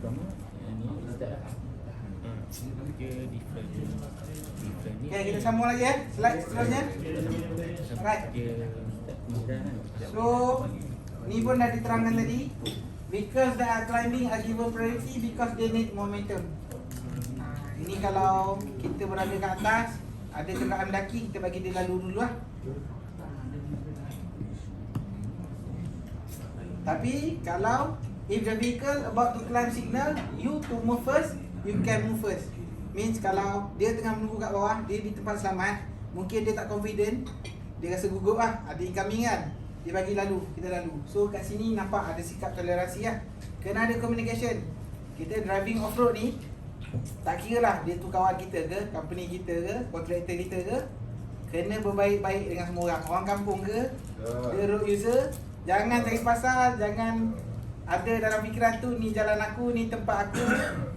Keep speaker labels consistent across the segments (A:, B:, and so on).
A: pertama ini start lah. Dia different ni.
B: Okay, kita sambung lagi slide seterusnya. Alright.
A: Dia start kemudian kan.
B: So, ni pun dah diterangkan tadi. Because they are climbing are given priority because they need momentum. Ini kalau kita berada kat atas, ada kenderaan mendaki, kita bagi dia lalu dulu lah. Tapi kalau if the vehicle about to climb signal you to move first, you can move first. Means kalau dia tengah menunggu kat bawah, dia di tempat selamat, mungkin dia tak confident, dia rasa gugup lah, ada incoming kan, dia bagi lalu, kita lalu. So kat sini nampak ada sikap toleransi lah. Kena ada communication. Kita driving off-road ni, tak kira lah dia tu kawan kita ke, company kita ke, kontraktor kita ke, kena berbaik-baik dengan semua orang. Orang kampung ke, dia road user, jangan cari pasal, jangan ada dalam fikiran tu, ni jalan aku, ni tempat aku,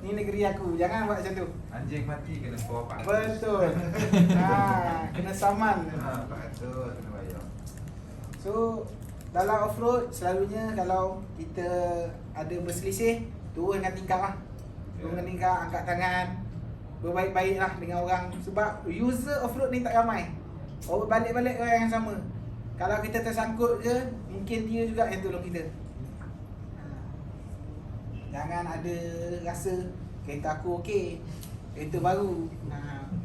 B: ni negeri aku. Jangan buat macam tu.
C: Anjing mati kena sewa 400.
B: Betul. Kena saman.
C: Betul, kena bayar.
B: So, dalam off-road, selalunya kalau kita ada berselisih, turun dengan tingkap lah. Turun dengan tingkap, angkat tangan, berbaik-baik lah dengan orang. Sebab user off-road ni tak ramai. Oh, balik-balik orang yang sama. Kalau kita tersangkut ke, mungkin dia juga yang tolong kita. Jangan ada rasa kereta aku okey, kereta baru.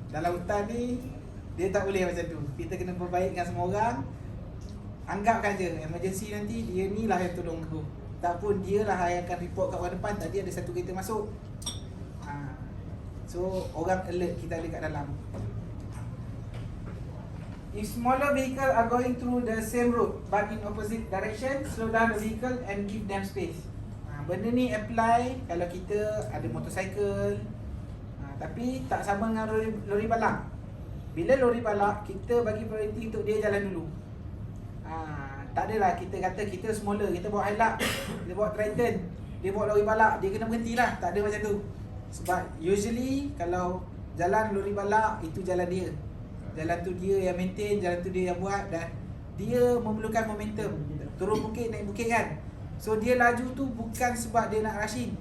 B: Dalam hutan ni dia tak boleh macam tu. Kita kena berbaik dengan semua orang. Anggapkan je emergency nanti dia ni lah yang tolong aku. Tak pun dia lah yang akan report kat orang depan, tadi ada satu kereta masuk. So orang alert, kita ada kat dalam. If smaller vehicle are going through the same road but in opposite direction, slow down the vehicle and give them space. Benda ni apply kalau kita ada motorcycle, tapi tak sama dengan lori balak. Bila lori balak, kita bagi priority untuk dia jalan dulu. Tak adalah kita kata kita smaller, kita bawa Hilux, kita bawa Triton, dia bawa lori balak, dia kena berhenti lah. Tak ada macam tu. Sebab usually kalau jalan lori balak, itu jalan dia. Jalan tu dia yang maintain, jalan tu dia yang buat, dan dia memerlukan momentum. Turun bukit, naik bukit kan. So dia laju tu bukan sebab dia nak rushing,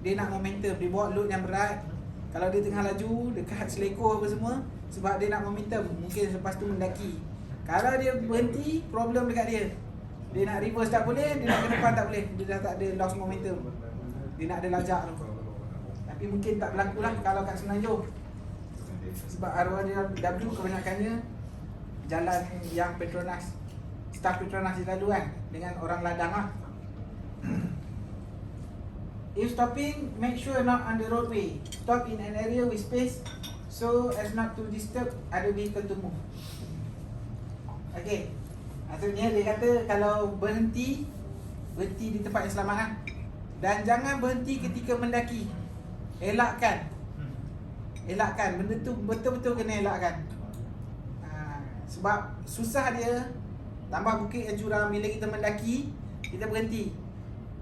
B: dia nak momentum, dia bawa load yang berat. Kalau dia tengah laju dekat selekor apa semua, sebab dia nak momentum, mungkin lepas tu mendaki. Kalau dia berhenti, problem dekat dia. Dia nak reverse tak boleh, dia nak ke depan tak boleh, dia dah tak ada lost momentum. Dia nak ada lajak tu. Tapi mungkin tak berlaku lah kalau kat Semenanjung. Sebab RW kebanyakannya jalan yang Petronas, staf Petronas dia lalu kan, dengan orang ladang lah. If stopping, make sure not on the roadway. Stop in an area with space so as not to disturb other vehicle to move. Okay, maksudnya dia kata kalau berhenti di tempat yang selamat lah. Dan jangan berhenti ketika mendaki. Elakkan, benda tu betul-betul kena elakkan. Sebab susah dia, tambah bukit yang curam. Bila kita mendaki, kita berhenti,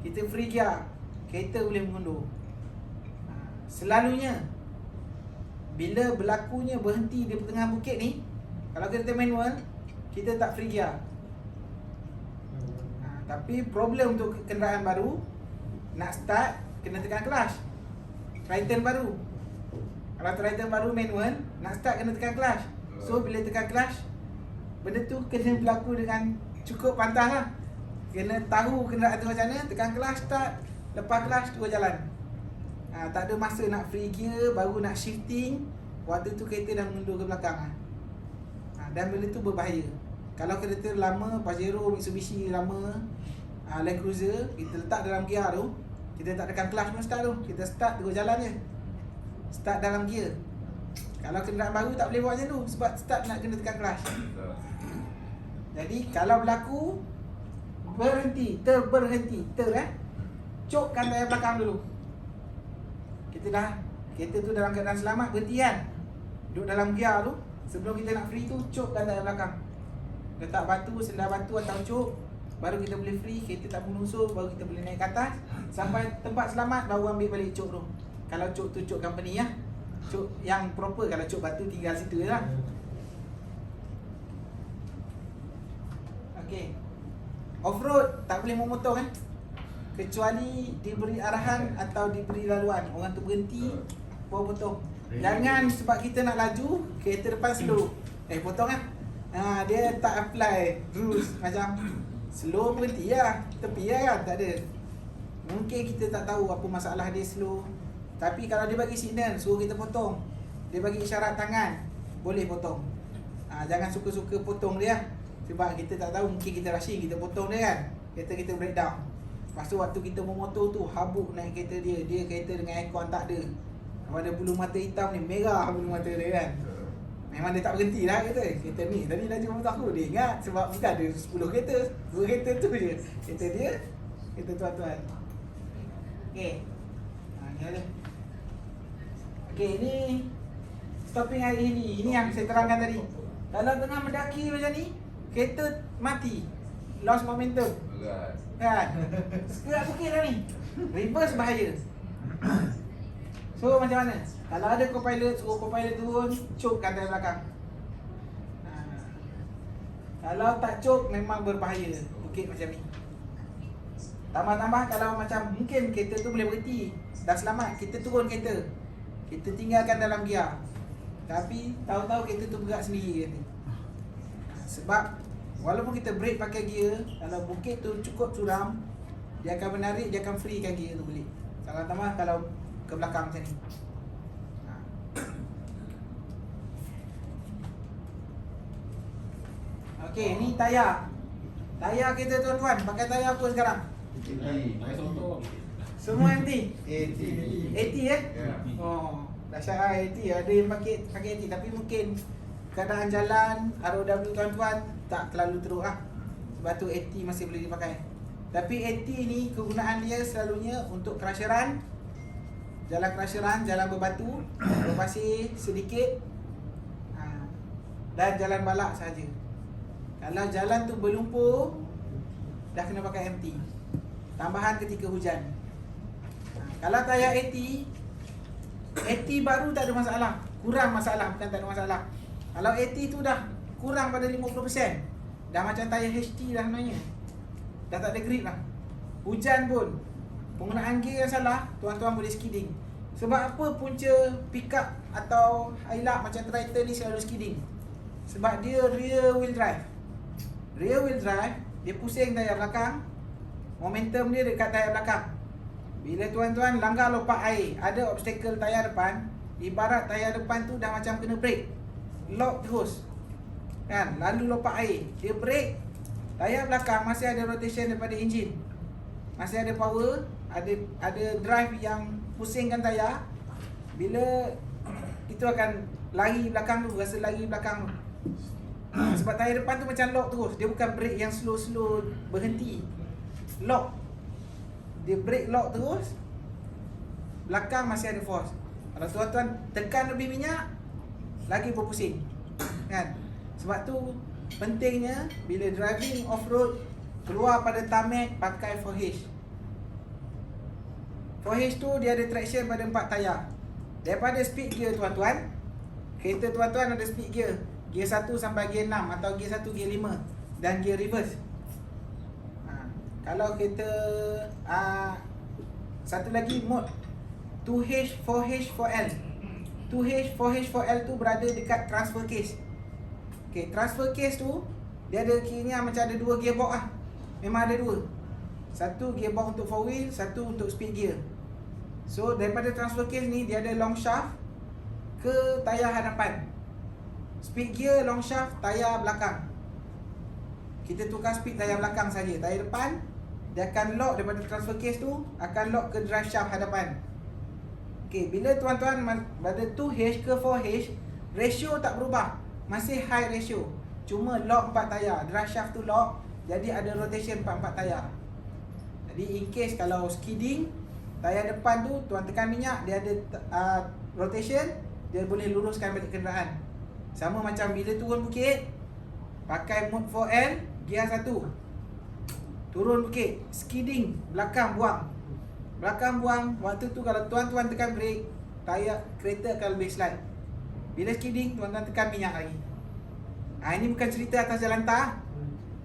B: kita free gear, kereta boleh mengundur. Selalunya bila berlakunya berhenti di tengah bukit ni, kalau kereta manual, kita tak free gear. Tapi problem untuk kenderaan baru, nak start kena tekan clutch. Triton baru, kalau Triton baru manual, nak start kena tekan clutch. So bila tekan clutch, benda tu kena berlaku dengan cukup pantas lah. Kena tahu kenderaan tu macam mana, tekan clutch start, lepas clutch terus jalan. Tak ada masa nak free gear, baru nak shifting, waktu tu kereta dah mengundur ke belakang. Dan benda tu berbahaya. Kalau kereta lama, Pajero, Mitsubishi lama, Land Cruiser, kita letak dalam gear tu, kita tak tekan clutch pun start tu, kita start terus jalan je. Start dalam gear. Kalau kenderaan baru tak boleh buat macam tu, sebab start nak kena tekan clutch. Jadi kalau berlaku berhenti, cokkan tayar belakang dulu. Kereta tu dalam keadaan selamat, berhenti kan, duduk dalam gear tu. Sebelum kita nak free tu, cokkan tayar belakang. Letak batu, sendal batu atau cok, baru kita boleh free, kereta tak menusuk, baru kita boleh naik ke atas. Sampai tempat selamat, baru ambil balik cok tu. Kalau cok tu cok company ya, cok yang proper. Kalau cok batu tinggal situ je lah. Okay, off-road tak boleh memotong kan. kecuali diberi arahan atau diberi laluan. Orang tu berhenti, baru potong. Jangan sebab kita nak laju, kereta depan slow, potong lah. Dia tak apply rules macam slow berhenti lah, tepi lah kan, tak ada. Mungkin kita tak tahu apa masalah dia slow. Tapi kalau dia bagi signal, suruh kita potong. Dia bagi isyarat tangan, boleh potong. Jangan suka-suka potong dia. Sebab kita tak tahu, mungkin kita rushing, kita potong dia kan, kereta kita breakdown. Lepas tu waktu kita memotor tu, habuk naik kereta dia. Dia kereta dengan aircon tak ada. Pada bulu mata hitam ni, merah bulu mata dia kan. Memang dia tak berhenti lah kereta ni. Tadi laju motor aku, dia ingat sebab bukan ada 10 kereta, 2 kereta tu je. Kereta dia, kereta tuan-tuan. Okay, ni ada. Okay, ni stopping hari ni. Ini yang saya terangkan tadi. Kalau tengah mendaki macam ni, kereta mati, lost momentum kan. Sekerat bukit dah ni, reverse bahaya. So macam mana? Kalau ada co-pilot, suruh co-pilot turun, chokekan tayar belakang. Kalau tak choke, memang berbahaya bukit macam ni. Tambah-tambah kalau macam mungkin kereta tu boleh berhenti, dah selamat, kita turun kereta, kita tinggalkan dalam gear, tapi tahu-tahu kereta tu bergerak sendiri kata. Sebab walaupun kita brake pakai gear, kalau bukit tu cukup curam, dia akan menarik, dia akan freekan gear tu balik. Tambah-tambah kalau ke belakang macam ni. Okey, ni tayar. Tayar kita tuan-tuan, pakai tayar apa sekarang? Semua empty? 80
C: Ya.
B: Oh, dahsyat lah 80. Ada yang pakai 80, tapi mungkin keadaan jalan ROW tuan-tuan tak terlalu teruk lah. Sebab tu 80 masih boleh dipakai. Tapi 80 ni kegunaan dia selalunya untuk crusheran, jalan crusheran, jalan berbatu, berpasir sedikit, dan jalan balak saja. Kalau jalan tu berlumpur, dah kena pakai MT. Tambahan ketika hujan. Kalau tayar 80 baru tak ada masalah, kurang masalah, bukan tak ada masalah. Kalau 80 tu dah kurang pada 50%, dah macam tayar HT dah sebenarnya. Dah tak ada grip lah. Hujan pun, penggunaan gear yang salah, tuan-tuan boleh skidding. Sebab apa punca pickup atau Hilux macam Triton ni selalu skidding? Sebab dia rear wheel drive. Rear wheel drive, dia pusing tayar belakang, momentum dia dekat tayar belakang. Bila tuan-tuan langgar lopak air, ada obstacle tayar depan, ibarat tayar depan tu dah macam kena brake, lock terus kan, lalu lopak air, dia brake, tayar belakang masih ada rotation daripada enjin, masih ada power, ada drive yang pusingkan tayar. Bila itu akan lari belakang tu, rasa lari belakang tu. Sebab tayar depan tu macam lock terus, dia bukan brake yang slow-slow berhenti, lock. Dia brake lock terus, belakang masih ada force. Kalau tuan-tuan tekan lebih minyak, lagi berpusing kan. Sebab tu pentingnya bila driving off-road, keluar pada tarmac pakai 4H. 4H tu dia ada traction pada 4 tayar. Daripada speed gear tuan-tuan, kereta tuan-tuan ada speed gear, gear 1 sampai gear 6 atau gear 1 gear 5 dan gear reverse. Kalau kereta satu lagi mode 2H, 4H, 4L. 2H, 4H, 4L tu berada dekat transfer case. Okay, transfer case tu dia ada kiranya macam ada 2 gearbox lah. Memang ada 2. Satu gearbox untuk 4 wheel, satu untuk speed gear. So daripada transfer case ni dia ada long shaft ke tayar hadapan. Speed gear long shaft tayar belakang. Kita tukar speed tayar belakang saja. Tayar depan dia akan lock daripada transfer case tu, akan lock ke drive shaft hadapan. Okay, bila tuan-tuan pada 2H ke 4H, ratio tak berubah, masih high ratio. Cuma lock 4 tayar, drive shaft tu lock, jadi ada rotation 4 tayar. Jadi in case kalau skidding, tayar depan tu tuan tekan minyak, dia ada rotation, dia boleh luruskan balik kenderaan. Sama macam bila turun bukit, pakai mode 4L, gear 1, turun bukit, skidding, belakang buang. Belakang buang, waktu tu kalau tuan-tuan tekan brake, tayar kereta akan lebih slide. Bila skidding, tuan-tuan tekan minyak lagi. Ini bukan cerita atas jalan tar,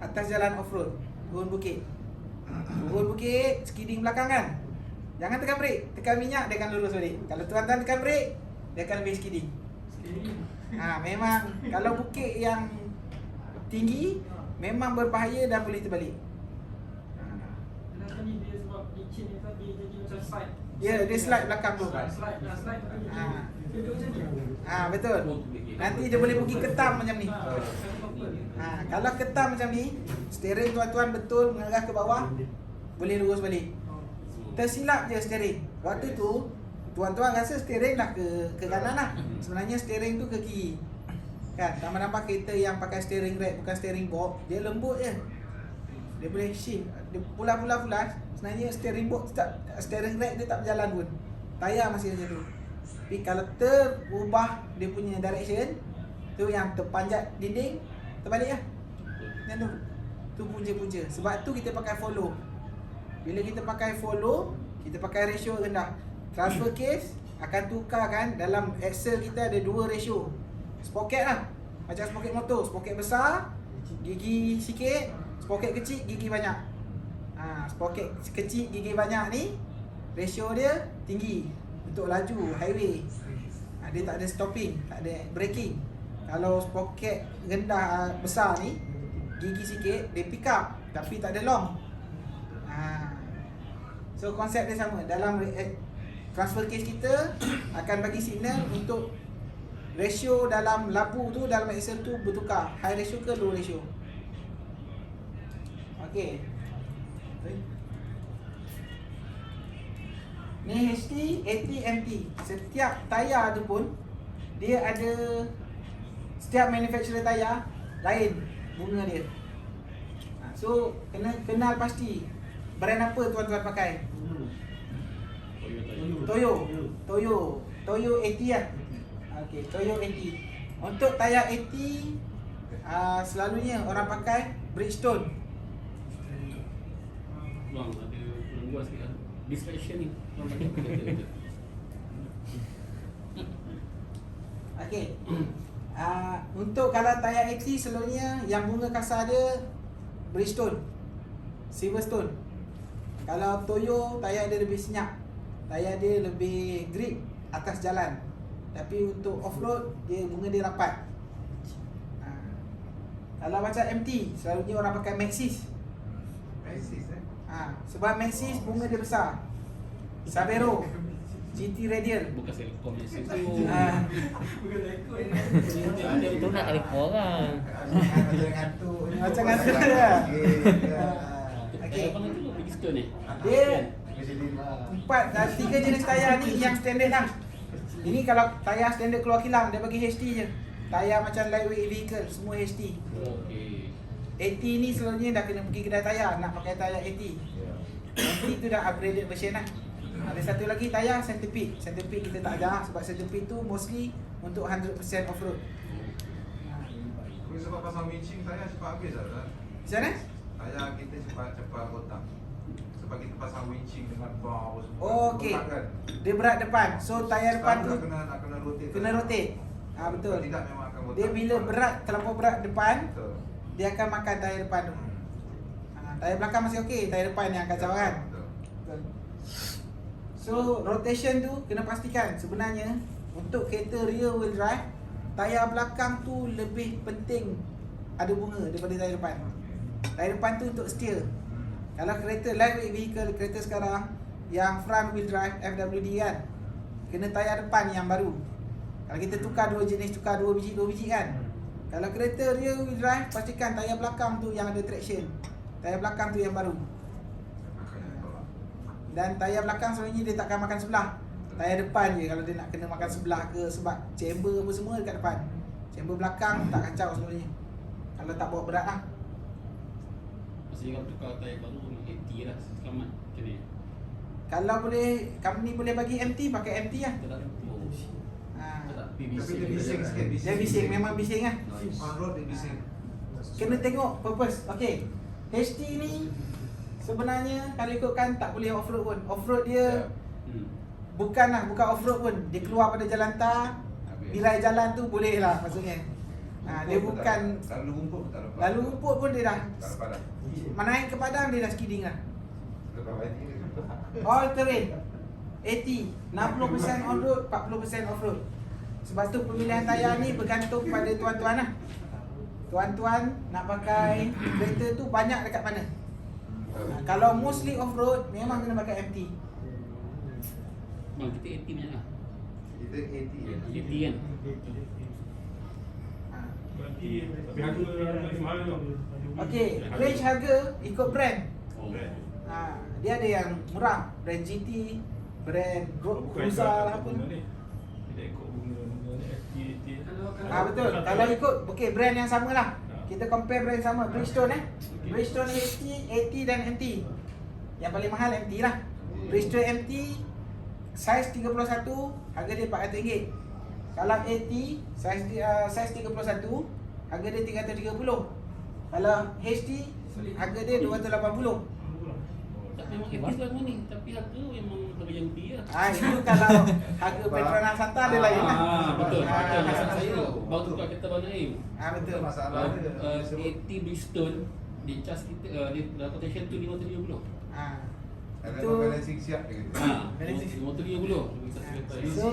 B: atas jalan off-road, turun bukit. Turun bukit, skidding belakang kan. Jangan tekan brake, tekan minyak dia akan lurus balik. Kalau tuan-tuan tekan brake, dia akan lebih skidding. Memang kalau bukit yang tinggi memang berbahaya dan boleh terbalik.
D: Tadi dia sebab licin ni tadi jadi macam slide.
B: Ya, dia slide belakang tu.
D: Slide tadi. Duduk macam ni.
B: Betul. Nanti dia boleh pergi ketam macam ni. Kalau ketam macam ni, steering tuan-tuan betul mengarah ke bawah, boleh lurus balik. Tersilap je steering. Waktu tu tuan-tuan rasa steering dah ke kanan lah. Sebenarnya steering tu ke kiri. Kan, nampak kereta yang pakai steering rack bukan steering box, dia lembut je. Dia boleh shift, dia pula. Sebenarnya steering box tak, steering rack dia tak berjalan pun. Tayar masih macam tu. Tapi kalau terubah dia punya direction, tu yang terpanjat dinding, terbalik lah. Macam tu. Tu punca-punca. Sebab tu kita pakai follow. Bila kita pakai follow, kita pakai ratio rendah. Transfer case akan tukarkan dalam Excel kita ada 2 ratio. Sprocket lah. Macam sprocket motor, sprocket besar, gigi sikit, sprocket kecil, gigi banyak. Sprocket kecil, gigi banyak ni ratio dia tinggi untuk laju highway. Dia tak ada stopping, tak ada braking. Kalau sprocket rendah besar ni, gigi sikit, dia pick up tapi tak ada long. So konsep dia sama. Dalam transfer case kita akan bagi signal untuk ratio dalam labu tu, dalam Excel tu bertukar, high ratio ke low ratio. Okey. Ni HT, AT, MT. Setiap tayar tu pun dia ada, setiap manufacturer tayar lain bunga dia. So kena kenal pasti brand apa tuan-tuan pakai. Toyo AT lah. Okey, Toyo AT. Untuk tayar AT selalunya orang pakai Bridgestone.
A: Bang, ada luas sikit lah. Distraction ni. Betul.
B: Okey. Untuk kalau tayar AT selalunya yang bunga kasar dia Bridgestone, Silverstone. Kalau Toyo, tayar dia lebih senyap. Tayar dia lebih grip atas jalan. Tapi untuk off-road, dia bunga dia rapat. Kalau macam MT, selalunya orang pakai Maxxis. Sebab Maxxis bunga dia besar. Sabero, GT Radial.
A: Bukan Selcom je situ.
D: Bukan ekor.
A: Ada tu nak kali orang.
B: Macam ngantuk dia.
A: Okey. Abang tu pergi stone ni.
B: Dia 3 jenis tayar ni yang standard lah. Ini kalau tayar standard keluar kilang, dia bagi HT je. Tayar macam lightweight vehicle, semua HT.
A: Okey.
B: AT ni selalunya dah kena pergi kedai tayar nak pakai tayar AT. AT tu dah upgraded version lah. Ada satu lagi tayar Centipede. Centipede kita tak ajar sebab Centipede tu mostly untuk 100% off-road.
C: Sebab pasang winching tayar cepat habis lah.
B: Macam mana?
C: Tayar kita cepat kotak. Sebab kita pasang winching dengan bar apa semua.
B: Oh, okey. Dia berat depan. So tayar depan tu
C: nak kena rotate.
B: kena rotate. Betul.
C: Tidak memang akan rotate.
B: Dia bila berat, terlampau berat depan,
C: Betul.
B: dia akan makan tayar depan tu. Tayar belakang masih okey, tayar depan yang kacau kan.
C: Betul.
B: So rotation tu kena pastikan. Sebenarnya untuk kereta rear wheel drive, tayar belakang tu lebih penting ada bunga daripada tayar depan. Tayar depan tu untuk steer. Kalau kereta lightweight vehicle, kereta sekarang yang front wheel drive FWD kan, kena tayar depan yang baru. Kalau kita tukar dua jenis, tukar dua biji kan. Kalau kereta rear wheel drive, pastikan tayar belakang tu yang ada traction. Tayar belakang tu yang baru. Dan tayar belakang sebenarnya dia takkan makan sebelah. Tayar depan je kalau dia nak kena makan sebelah ke, sebab chamber apa semua dekat depan. Chamber belakang tak kacau sebenarnya. Kalau tak bawa berat lah.
A: Maksudnya kalau tukar tayar baru 80 lah selamat. Macam ni.
B: Kalau boleh, company boleh bagi MT, pakai MT lah.
A: Tak ada. Tak
C: Tapi dia bising sikit.
B: Dia bising, memang bising lah.
C: On road dia bising.
B: Kena tengok purpose. Okay, HT ni sebenarnya kalau ikutkan tak boleh off-road pun. Off-road dia bukan off-road pun. Dia keluar pada jalan tar, birai jalan tu boleh lah maksudnya. Dia bukan
C: lalu rumput tak lepas.
B: lalu rumput pun dia dah
C: Tak lepas dah.
B: naik ke padang dia dah skidding lah.
C: Lepas banjir dia juga.
B: All terrain 80, 60% on road, 40% off road. Sebab tu pemilihan tayar ni bergantung pada tuan-tuan lah. Tuan-tuan nak pakai kereta tu banyak dekat mana. Kalau mostly off road memang kena pakai MT.
A: Bang, kita 80 banyak lah.
C: Kita 80 ya.
A: 80 kan?
B: Ha.
E: Tapi harga mahal tu.
B: Okey, range harga ikut brand.
A: Oh.
B: Dia ada yang murah, brand GT, brand Cruiser lah apa ni.
E: Tidak ikut bunga ni FT.
B: Betul. Kalau ikut okey brand yang sama lah. Kita compare brand sama, Bridgestone Bridgestone HT, AT dan MT. Yang paling mahal MT lah. Bridgestone MT size 31, harga dia RM400. Kalau AT size 31, harga dia RM330. Kalau HT harga dia RM280.
A: Tak memang 80 lah ni. Tapi harga memang harga yang tinggi lah.
B: Itu kalau harga Petronas Santa dia lain lah.
A: Betul. Betul. Maksud
B: Ah,
A: saya baru tukar kereta Abang Naim.
B: Betul.
C: Masalah dia.
A: 80 Bridgestone dia charge kita dia quotation tu 530.
C: Ada
B: Itu
C: balancing siap dia kata.
B: Balancing.
A: 530 bagi satu kereta.
B: So,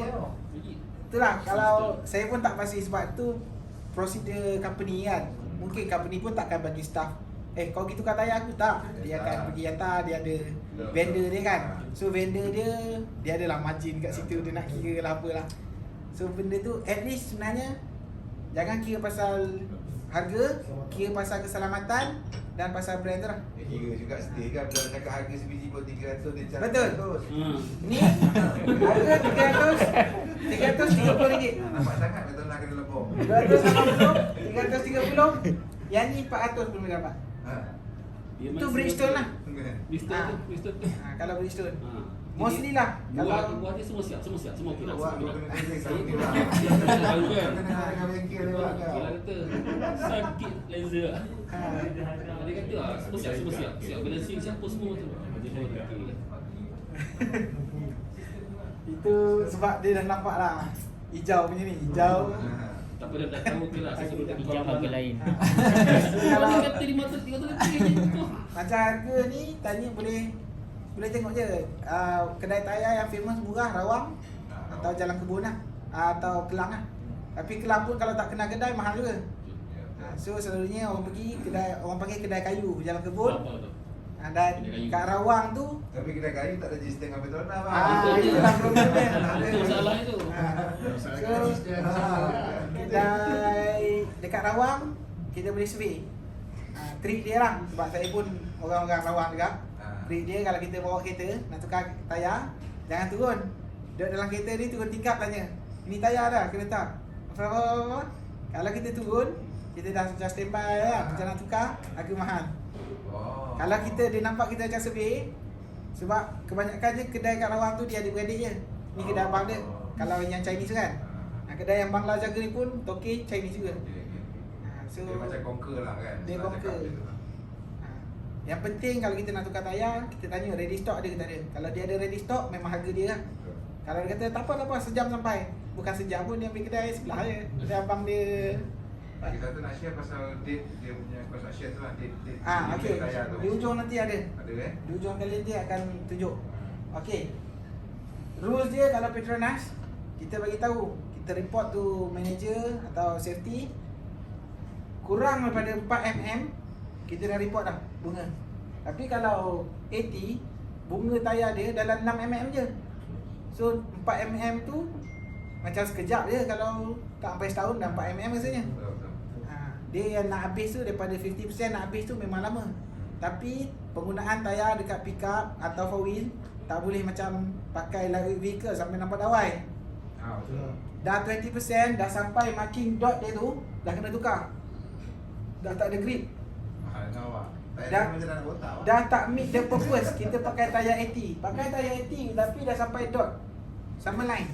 A: Bagi.
B: itulah kalau saya pun tak pasti sebab tu prosedur company kan. Mungkin company pun takkan bagi staff kau gitu kata tayar aku tak. Dia akan pergi hantar, dia ada vendor dia kan. So vendor dia adalah margin kat situ, dia nak kira lah apalah. So benda tu at least sebenarnya jangan kira pasal harga, kira pasal keselamatan dan pasal brand tu lah.
C: Kira juga sedih kan bila cakap harga sebiji pun 300 dia cakap
B: Betul.
C: 300.
B: Ni harga RM330.
C: Nampak sangat betul nak kena lebok.
B: 280, 330. Yang ni 400 belum dapat.
A: Dia
B: Itu
A: masih-
B: Bridgestone lah.
A: Bridgestone tu.
B: Kalau Bridgestone.
A: Ha.
B: Mostly lah.
A: Kalau buah dia semua siap. Semua okey lah.
C: Buat
A: Semua
C: kau
A: okey
C: kena
A: lah.
C: beli
A: Saya
C: kau
A: pun
C: kena.
A: siap kan.
C: Kena dengan bengkel dia buat kau.
A: Gila kata sakit laser lah. Dia kata lah semua siap. Siap balancing siap apa semua tu. Dia pun okey.
B: Itu sebab dia dah nampak lah hijau punya ni. Hijau.
A: Tak apa dah tahu ke lah. Saya suruh dia
F: Hijau harga lain.
A: Kalau dia kata 500 lebih je tu.
B: Macam harga ni tanya boleh tengok je. Kedai tayar yang famous murah Rawang atau Jalan Kebun lah. Atau Kelang lah. Tapi Kelang pun kalau tak kenal kedai mahal juga. So selalunya orang pergi kedai, orang panggil kedai kayu Jalan Kebun.
A: Apa tu?
B: Dan
A: Kedai kayu.
B: kat Rawang tu
C: Tapi kedai kayu tak ada jenis tengah Petronas
B: itulah problem dia.
A: Itu masalahnya tu.
B: Kedai dekat Rawang kita boleh survey. Trik dia lah sebab saya pun orang-orang Rawang juga. Trik dia kalau kita bawa kereta nak tukar tayar, jangan turun. Duduk dalam kereta ni turun tingkap tanya. Ini tayar dah kena tak? Apa? Kalau kita turun, kita dah standby lah macam nak tukar, harga mahal. Kalau dia nampak kita macam survey, sebab kebanyakan je kedai kat Rawang tu dia ada beradik je. Ni kedai abang dia. Kalau yang Chinese tu kan. Kedai yang Bangla jaga ni pun toke Chinese juga. So
C: Dia macam conquer lah kan.
B: dia
C: Nak
B: conquer.
C: cakap macam tu.
B: Yang penting kalau kita nak tukar tayar, kita tanya ready stock ada ke tak ada. Kalau dia ada ready stock, memang harga dia lah. Kalau dia kata tak apa, sejam sampai. Bukan sejam pun, dia ambil kedai sebelah je. Kedai abang dia.
C: Kita tu nak share pasal date dia punya construction tu lah. Date
B: Okey.
C: tayar tu.
B: Di ujung nanti ada.
C: Ada
B: Di ujung kali dia akan tunjuk. Okey. Rules dia kalau Petronas, kita bagi tahu, kita report tu manager atau safety kurang daripada 4 mm kita dah report dah bunga. Tapi kalau 80 bunga tayar dia dalam 6 mm je. So 4 mm tu macam sekejap je kalau tak sampai setahun dah 4 mm rasanya.
C: Betul.
B: Dia yang nak habis tu daripada 50% nak habis tu memang lama. Tapi penggunaan tayar dekat pick up atau 4-wheel tak boleh macam pakai lightweight vehicle sampai nampak dawai.
C: Betul.
B: Dah 20% dah sampai marking dot dia tu dah kena tukar. Dah tak ada grip.
C: Awak.
B: Dah-
C: Macam nak botak.
B: Dah tak meet the purpose. Kita pakai tayar 80. Pakai tayar 80 tapi dah sampai dot. Sama line.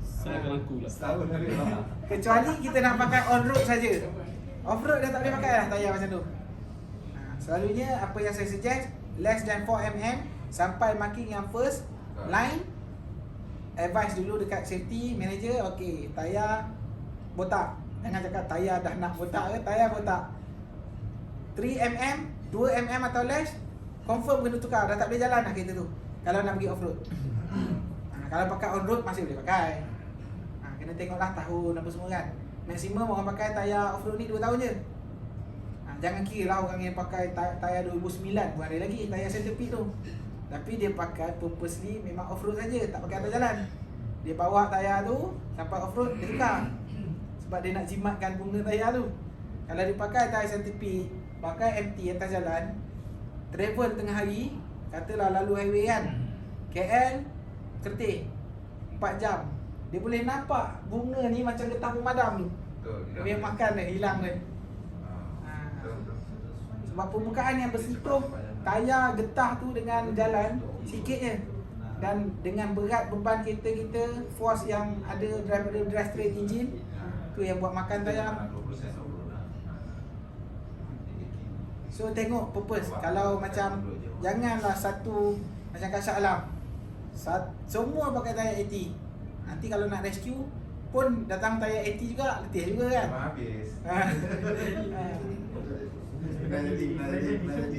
A: Saya akan aku lah.
C: Setahun hari lah.
B: Kecuali kita nak pakai on road saja. Off road dah tak boleh pakai lah tayar macam tu. Selalunya apa yang saya suggest less than 4 mm sampai marking yang first line. Advice dulu dekat safety manager, okey, tayar botak. Jangan cakap tayar dah nak botak ke, tayar botak. 3 mm, 2 mm atau less confirm kena tukar, dah tak boleh jalan dah kereta tu kalau nak pergi off road. Kalau pakai on road masih boleh pakai. Kena tengoklah tahun apa semua kan. Maksimum orang pakai tayar off road ni 2 tahun je. Jangan kira lah orang yang pakai tayar 2009 bukan ada lagi tayar centipede tu. Tapi dia pakai purposely memang off road saja, tak pakai atas jalan. Dia bawa tayar tu sampai off road dia tukar. Sebab dia nak jimatkan bunga tayar tu. Kalau dia pakai tayar centipede, pakai MT atas jalan, travel tengah hari, katalah lalu highway kan, KL, Kertih 4 jam, dia boleh nampak bunga ni macam getah pemadam tu.
C: Betul.
B: Dia punya makan dia, hilang dia. Sebab permukaan yang bersentuh tayar getah tu dengan jalan sikit je. Dan dengan berat beban kereta kita, force yang ada daripada drive straight engine, tu yang buat makan tayar. So tengok purpose. Kalau macam janganlah satu macam Kasyak Alam, semua pakai tayar 80. Nanti kalau nak rescue pun datang tayar 80 juga, letih juga kan.
C: Habis.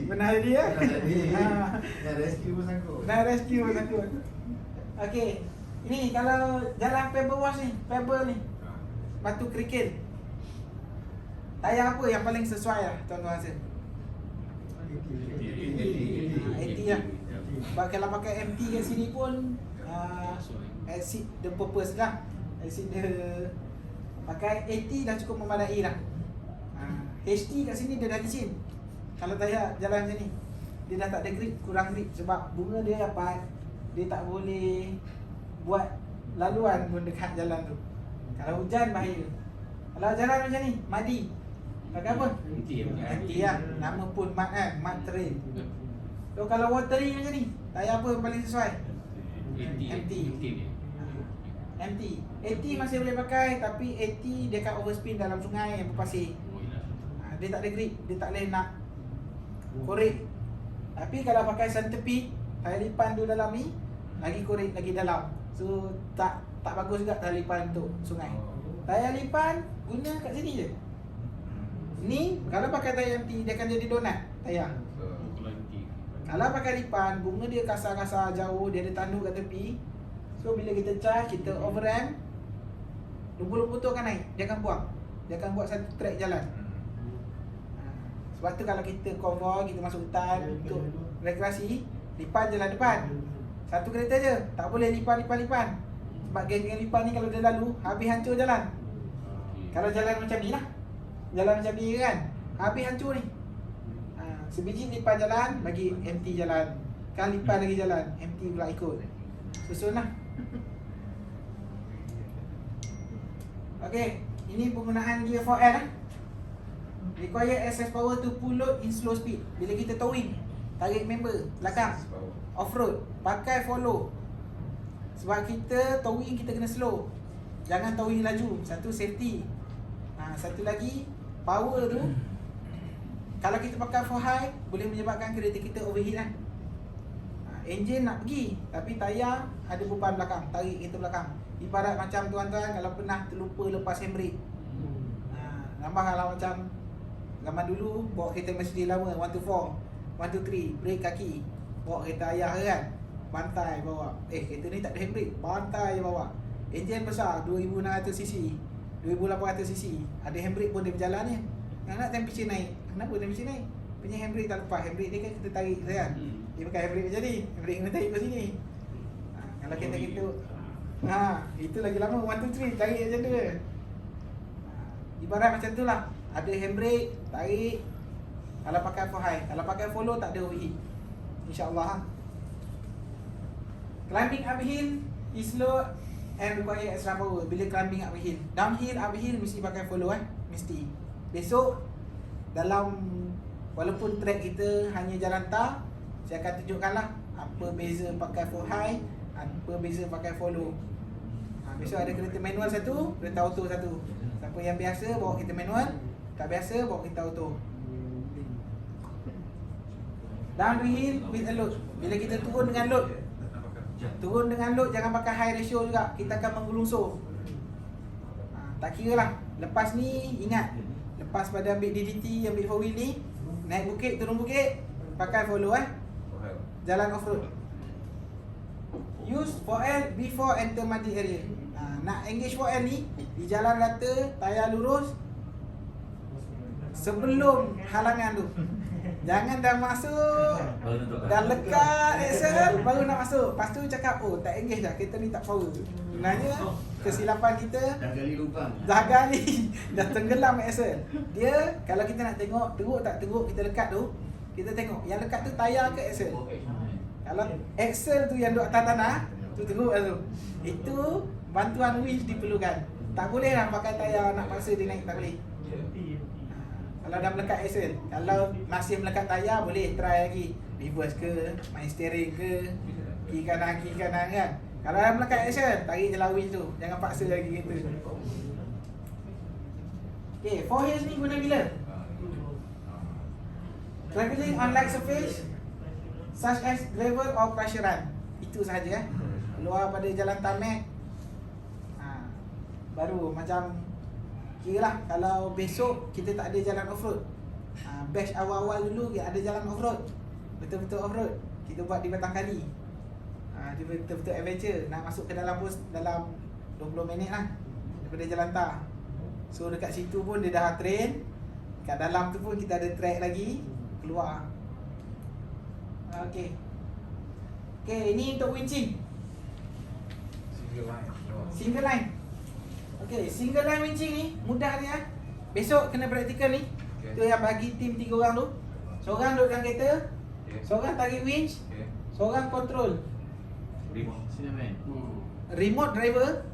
B: Benar jadi ya.
C: Nak rescue pun sangkut.
B: Nak rescue pun sangkut. Okey. Ini kalau jalan pebble wash ni, pebble ni, batu kerikil, tayar apa yang paling sesuai lah tuan-tuan rasa? 80 lah. Sebab kalau pakai MT kat sini pun exceed the purpose lah. Exceed the, pakai 80 dah cukup memadai lah. HT kat sini dia dah licin. Kalau tayar jalan macam ni, dia dah tak ada grip, kurang grip. Sebab bunga dia rapat, dia tak boleh buat laluan pun dekat jalan tu. Kalau hujan bahaya. Kalau jalan macam ni, madi, pakai apa? MT lah. Nama pun mat kan, mat trail. So kalau watering macam ni, tayar apa yang paling sesuai? MT. MT 80 masih boleh pakai, tapi 80 dia akan overspin dalam sungai yang berpasir. Dia tak ada grip, dia tak boleh nak korek. Tapi kalau pakai centipede, tayar lipan tu dalam ni, lagi korek, lagi dalam. So tak bagus juga tayar lipan untuk sungai. Tayar lipan guna kat sini je. Ni kalau pakai tayar MT, dia akan jadi donat tayar. Kalau pakai lipan, bunga dia kasar-kasar jauh, dia ada tanduk kat tepi. So bila kita charge, kita overram, lumbu-lumbu tu akan naik, dia akan buang. Dia akan buat satu track jalan. Sebab tu kalau kita konvoi, kita masuk hutan untuk rekreasi, lipan jalan depan. Satu kereta je, tak boleh lipan. Sebab geng-geng lipan ni kalau dia lalu, habis hancur jalan. Kalau jalan macam ni lah, jalan macam ni kan, habis hancur ni. Sebiji lipan jalan, bagi MT jalan. Kan lipan lagi jalan, MT pula ikut. Susun lah. Okay, ini penggunaan gear 4L lah. Require excess power to pull load in slow speed. Bila kita towing, tarik member belakang, off-road, pakai follow. Sebab kita towing, kita kena slow. Jangan towing laju. Satu, safety. Satu lagi, power tu, kalau kita pakai for high, boleh menyebabkan kereta kita overheat lah. Enjin nak pergi, tapi tayar ada beban belakang, tarik kereta belakang. Ibarat macam tuan-tuan kalau pernah terlupa lepas handbrake. Nampak kalau macam zaman dulu bawa kereta Mercedes lama 124, 123, brake kaki, bawa kereta ayah kan, bantai bawa. Kereta ni tak ada handbrake, bantai je bawa. Enjin besar 2600cc, 2800cc, ada handbrake pun dia berjalan ni. Nak temperature naik. Kenapa temperature naik? Punya handbrake tak lepas. Handbrake dia kan kita tarik kan. Dia pakai handbrake macam ni. Handbrake kena tarik ke sini. Kalau kereta kita itu lagi lama 1, 2, 3 tarik macam tu. Ibarat macam tu lah. Ada handbrake, tarik. Kalau pakai for high, kalau pakai follow tak ada overheat. InsyaAllah. Climbing uphill is slow and require extra power. Bila climbing uphill, downhill, uphill mesti pakai follow mesti. Besok dalam, walaupun track kita hanya jalan tar, saya akan tunjukkanlah apa beza pakai for high, apa beza pakai follow. Besok ada kereta manual satu, kereta auto satu. Siapa yang biasa bawa kereta manual, tak biasa bawa kereta auto. Downhill with a load. Bila kita turun dengan load, jangan pakai high ratio juga. Kita akan menggulunsur. Tak kira lah. Lepas ni ingat, lepas pada ambil DDT, ambil 4 wheel ni, naik bukit, turun bukit, pakai follow jalan off-road. Use 4L before enter muddy area. Nak engage 4L ni di jalan rata, tayar lurus sebelum halangan tu. Jangan dah masuk, dah lekat axle baru nak masuk. Lepas tu cakap, oh tak engage dah, kereta ni tak power. Sebenarnya kesilapan kita
F: Dah gali lubang.
B: dah gali, dah tenggelam axle. Dia kalau kita nak tengok teruk tak teruk, kita lekat tu, kita tengok yang lekat tu tayar ke axle. Kalau axle tu yang duduk atas tanah, tu teruk lah tu. Itu bantuan winch diperlukan. Tak boleh lah pakai tayar nak paksa dia naik, tak boleh. Kalau dah melekat axle. Kalau masih melekat tayar, boleh try lagi. Reverse ke, main steering ke, kiri kanan kan. Kalau dah melekat axle, tarik je lah winch tu. Jangan paksa lagi kereta. Okay, 4H ni guna bila? Travelling on light surface such as gravel or pressure run. Itu sahaja Keluar pada jalan tarmac, baru macam kira lah kalau besok kita tak ada jalan off-road, batch awal-awal dulu ada jalan off-road, betul-betul off-road, kita buat di Batang Kali. Dia betul-betul adventure. Nak masuk ke dalam bus dalam 20 minit lah daripada jalan tar. So dekat situ pun dia dah train. Kat dalam tu pun kita ada track lagi. Keluar. Okay, ini untuk winching single line. Okay, single line winching ni mudah dia. Besok kena praktikal ni. Tu yang bagi tim 3 orang tu. Seorang duduk dalam kereta, seorang tarik winch, seorang control. Remote driver.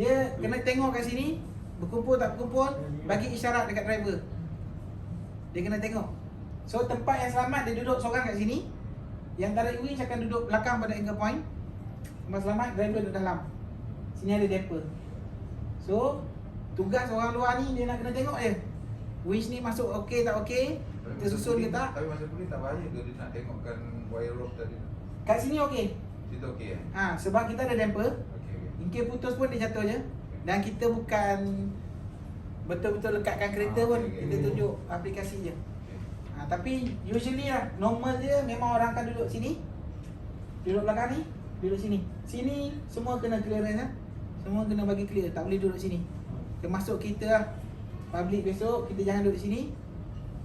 B: Dia kena tengok kat sini, berkumpul tak berkumpul, bagi isyarat dekat driver. Dia kena tengok. So tempat yang selamat dia duduk seorang kat sini. Yang tarik winch akan duduk belakang pada anchor point. Tempat selamat driver duduk dalam. Sini ada damper. So tugas orang luar ni dia nak kena tengok je. Winch ni masuk okey tak okey, tersusun ke tak.
C: Tapi masa kulit tak bahaya ke dia nak tengokkan wire rope tadi?
B: Kat sini okey.
C: Situ okey
B: Sebab kita ada damper.
C: Okey.
B: Mungkin putus pun dia jatuh je. Dan kita bukan betul-betul lekatkan kereta pun. Kita tunjuk aplikasi je. Tapi usually lah, normal dia memang orang akan duduk sini. Duduk belakang ni, duduk sini. Sini semua kena clearance lah. Semua kena bagi clear, tak boleh duduk sini. Termasuk kita lah, public besok, kita jangan duduk sini.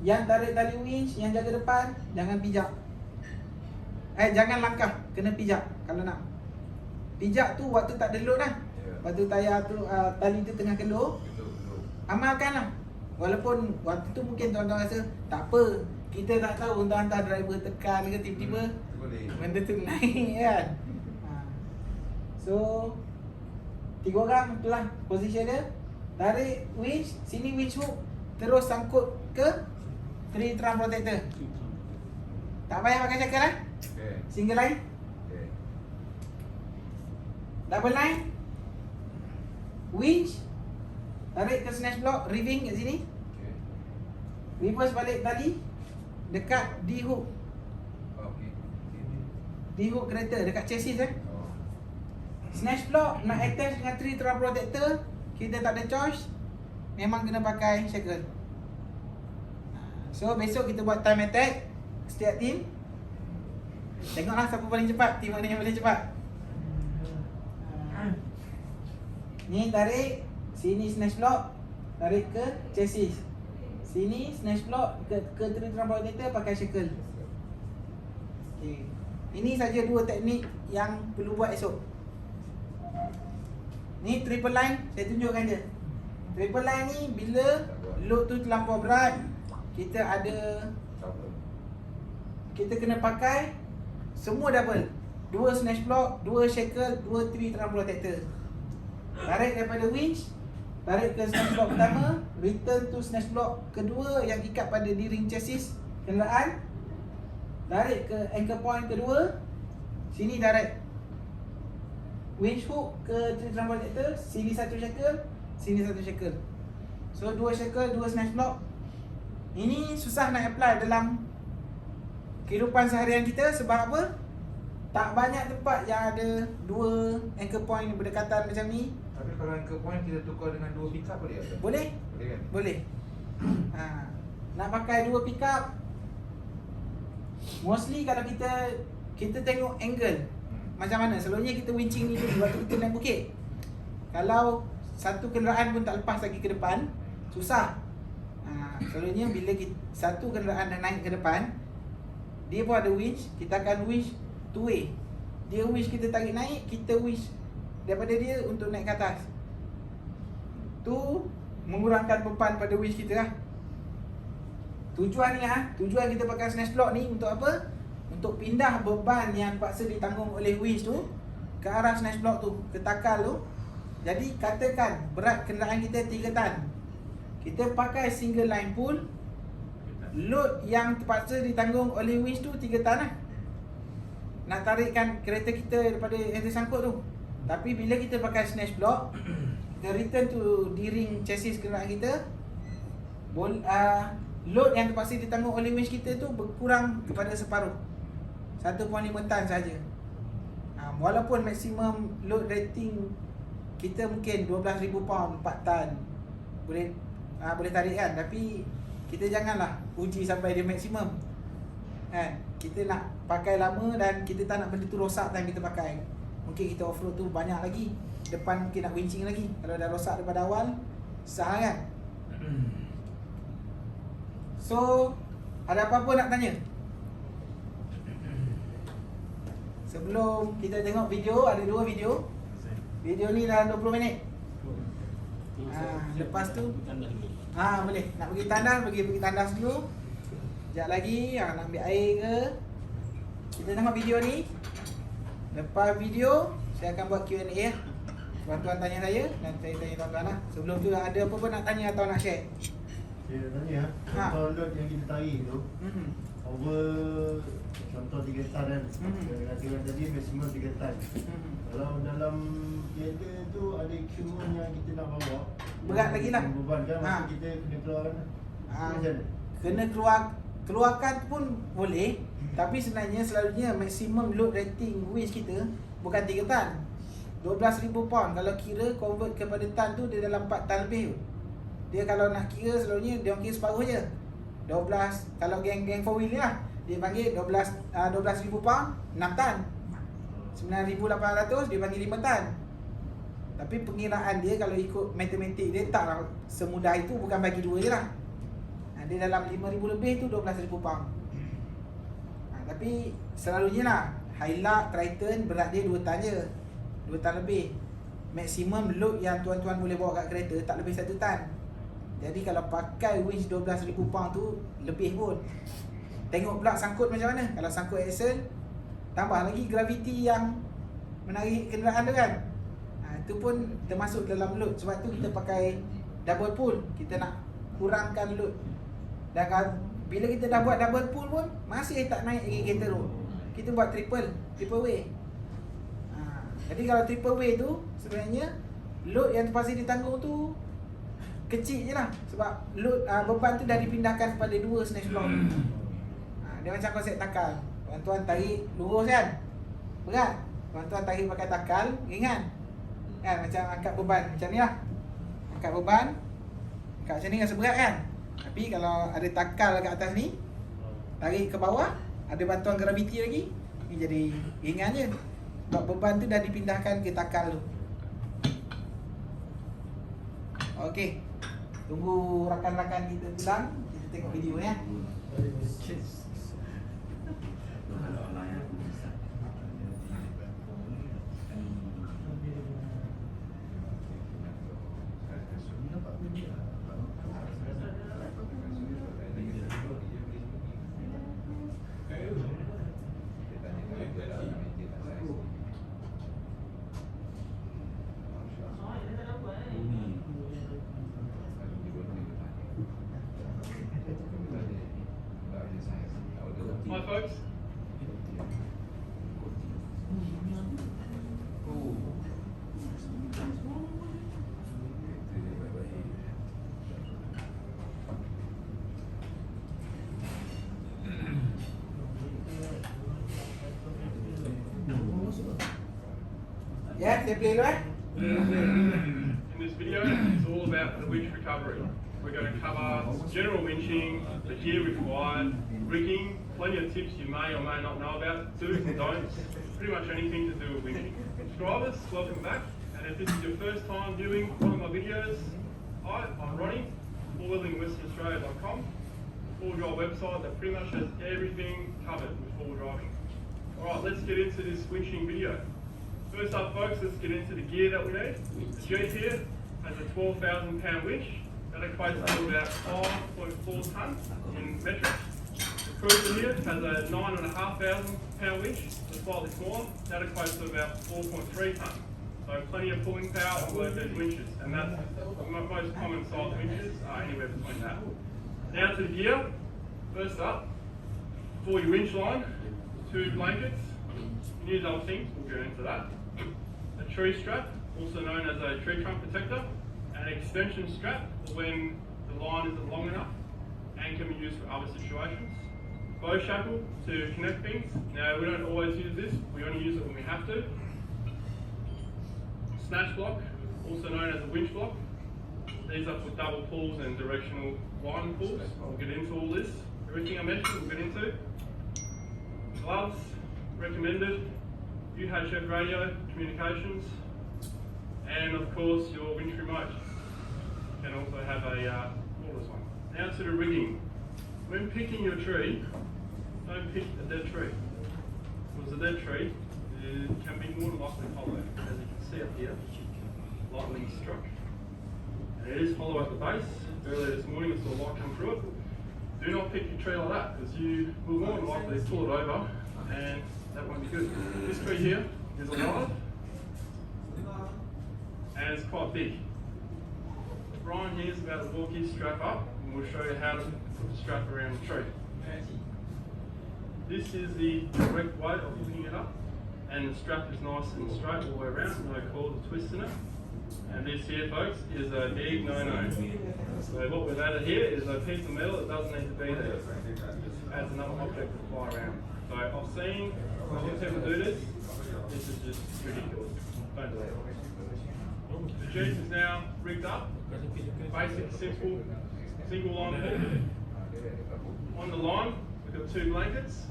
B: Yang tarik tali winch, yang jaga depan, jangan pijak. Jangan langkah, kena pijak kalau nak. Pijak tu waktu tak ada load lah. Waktu tayar tu, tali tu tengah kelur, amalkan lah. Walaupun waktu tu mungkin tuan-tuan rasa tak apa, kita tak tahu entah driver tekan ke tiba-tiba benda tu naik kan. So 3 orang itulah position dia. Tarik winch, sini winch hook, terus sangkut ke tree trunk protector. Tak payah pakai shackle lah. Single line, double line, winch, tarik ke snatch block, reeving kat sini. Reverse balik tali dekat D-hook. D-hook kereta dekat chassis Snatch block nak attach dengan tree trunk protector, kita tak ada choice, memang kena pakai shackle. So besok kita buat time attack setiap team. Tengoklah siapa paling cepat, team mana yang paling cepat. Ni tarik, sini snatch block, tarik ke chassis. Sini snatch block ke tree trunk protector pakai shackle. Okay. Ini saja 2 teknik yang perlu buat esok. Ni triple line, saya tunjukkan je. Triple line ni bila load tu terlampau berat, kita kena pakai semua double. 2 snatch block, 2 shackle, 2 tree trunk protector. Tarik daripada winch, tarik ke snatch block pertama, return to snatch block kedua yang ikat pada D-ring chassis kenderaan. Tarik ke anchor point kedua, sini direct winch hook ke tree trunk protector, sini 1 shackle, sini 1 shackle. So 2 shackle, 2 snatch block. Ini susah nak apply dalam kehidupan seharian kita. Sebab apa? Tak banyak tempat yang ada 2 anchor point berdekatan macam ni.
C: Tapi kalau anchor point kita tukar dengan 2 pickup boleh tak?
B: Boleh?
C: Boleh kan?
B: Boleh. Nak pakai 2 pickup, Mostly kalau kita tengok angle macam mana. Selalunya kita winching ni dulu waktu kita naik bukit. Kalau satu kenderaan pun tak lepas lagi ke depan, susah. Selalunya bila satu kenderaan dah naik ke depan, dia pun ada winch, kita akan winch two way. Dia winch kita tarik naik, kita winch daripada dia untuk naik ke atas. Tu mengurangkan beban pada winch kita lah. Tujuan kita pakai snatch block ni untuk apa? Untuk pindah beban yang terpaksa ditanggung oleh winch tu ke arah snatch block tu, ke takal tu. Jadi katakan berat kenderaan kita 3 tan. Kita pakai single line pull, load yang terpaksa ditanggung oleh winch tu 3 tan lah. Nak tarikkan kereta kita daripada yang tersangkut tu. Tapi bila kita pakai snatch block, kita return to D-ring chassis kenderaan kita, load yang terpaksa ditanggung oleh winch kita tu berkurang kepada separuh, 1.5 tan saja. Walaupun maksimum load rating kita mungkin 12,000 pound, 4 tan boleh tarik kan. Tapi kita janganlah uji sampai dia maksimum kan. Kita nak pakai lama dan kita tak nak benda tu rosak time kita pakai. Mungkin kita off-road tu banyak lagi, depan mungkin nak winching lagi. Kalau dah rosak daripada awal, susah kan. So, ada apa-apa nak tanya? Sebelum kita tengok video, ada 2 video. Video ni dalam 20 minit. Lepas tu
A: tandas dulu.
B: boleh. Nak pergi tandas, pergi tandas dulu. Sekejap lagi nak ambil air ke. Kita tengok video ni. Lepas video saya akan buat Q&A ya. Tuan-tuan tanya saya dan saya tanya tuan-tuan lah. Sebelum tu ada apa pun nak tanya atau nak share?
F: Saya nak tanya contoh load yang kita tarik tu over contoh 3 tan kan. Katakan tadi maksimum 3 tan. Kalau dalam kereta tu ada equipment yang kita nak bawa,
B: Berat lagi lah.
F: beban kan, masa kita kena keluarkan. Macam mana?
B: Kena keluarkan pun boleh. Tapi sebenarnya selalunya maksimum load rating winch kita bukan 3 tan, 12,000 pound. Kalau kira convert kepada tan tu dia dalam 4 tan lebih. Dia kalau nak kira selalunya dia kira separuh je. 12, kalau geng 4 wheel ni lah, dia panggil 12,000 pound 6 tan. 9,800 dia panggil 5 tan. Tapi pengiraan dia kalau ikut matematik dia taklah semudah itu, bukan bagi 2 je lah. Dia dalam 5,000 lebih tu 12,000 pound. Tapi selalunya lah Hilux, Triton berat dia 2 tan je, 2 tan lebih. Maksimum load yang tuan-tuan boleh bawa kat kereta tak lebih 1 tan. Jadi kalau pakai winch 12,000 pound tu lebih pun. Tengok pula sangkut macam mana. Kalau sangkut axle, tambah lagi graviti yang menarik kenderaan tu kan. Itu pun termasuk dalam load. Sebab tu kita pakai double pull. Kita nak kurangkan load. Dan bila kita dah buat double pull pun masih tak naik lagi kereta tu. Kita buat triple way. Jadi kalau triple way tu sebenarnya load yang terpaksa ditanggung tu kecil je lah. Sebab load beban tu dah dipindahkan kepada 2 snatch block. Dia macam konsep takal. Tuan-tuan tarik lurus kan, berat. Tuan-tuan tarik pakai takal, ringan kan, macam angkat beban macam ni lah. Angkat beban, angkat macam ni rasa berat kan. Tapi kalau ada takal kat atas ni, tarik ke bawah, ada bantuan graviti lagi, ni jadi ringan je. Sebab beban tu dah dipindahkan ke takal tu. Okey, tunggu rakan-rakan kita pulang, kita tengok video ni ya.
E: Hi folks.
B: Ya, saya play dulu eh.
E: In this video, it's all about the winch recovery. We're going to cover general winching, the gear required, rigging, plenty of tips you may or may not know about, do's and don'ts, pretty much anything to do with winching. Subscribers, welcome back. And if this is your first time viewing one of my videos, hi, I'm Ronnie, fourwheelingwesternaustralia.com, four-wheel drive website that pretty much has everything covered with four-wheel driving. Alright, let's get into this winching video. First up folks, let's get into the gear that we need. The Jeep here has a 12,000 pound winch. That equates to about 5.4 tonnes in metric. The Cruiser here has a 9,500 pound winch, so slightly smaller. That equates to about 4.3 tonnes. So plenty of pulling power on both those winches, and that's the most common size winches are anywhere between that. Now to the gear. First up, for your winch line, 2 blankets. You use other things, we'll get into that. A tree strap, also known as a tree trunk protector. An extension strap for when the line isn't long enough and can be used for other situations. Bow shackle to connect things. Now we don't always use this, we only use it when we have to. Snatch block, also known as a winch block. These are for double pulls and directional line pulls. We'll get into all this. Everything I mentioned we'll get into. Gloves, recommended. UHF radio, communications. And of course your winch remote. You can also have a cordless one. Now to the rigging. When picking your tree, don't pick a dead tree. Because a dead tree can be more than likely hollow. As you can see up here, lightly struck. And it is hollow at the base. Earlier this morning I saw light come through it. Do not pick your tree like that, because you will more than likely pull it over and that won't be good. This tree here is alive and it's quite big. Brian here is about to walk his strap up and we'll show you how to put the strap around the tree. This is the correct way of hooking it up, and the strap is nice and straight all the way around, no cords or twists in it. And this here folks is a big no-no. So what we've added here is a piece of metal that doesn't need to be there. It just adds another object to fly around. So I've seen other people do this. This is just ridiculous. Don't do it. The Jeep is now rigged up. Basic, simple, single line pull. On the line, we've got 2 blankets.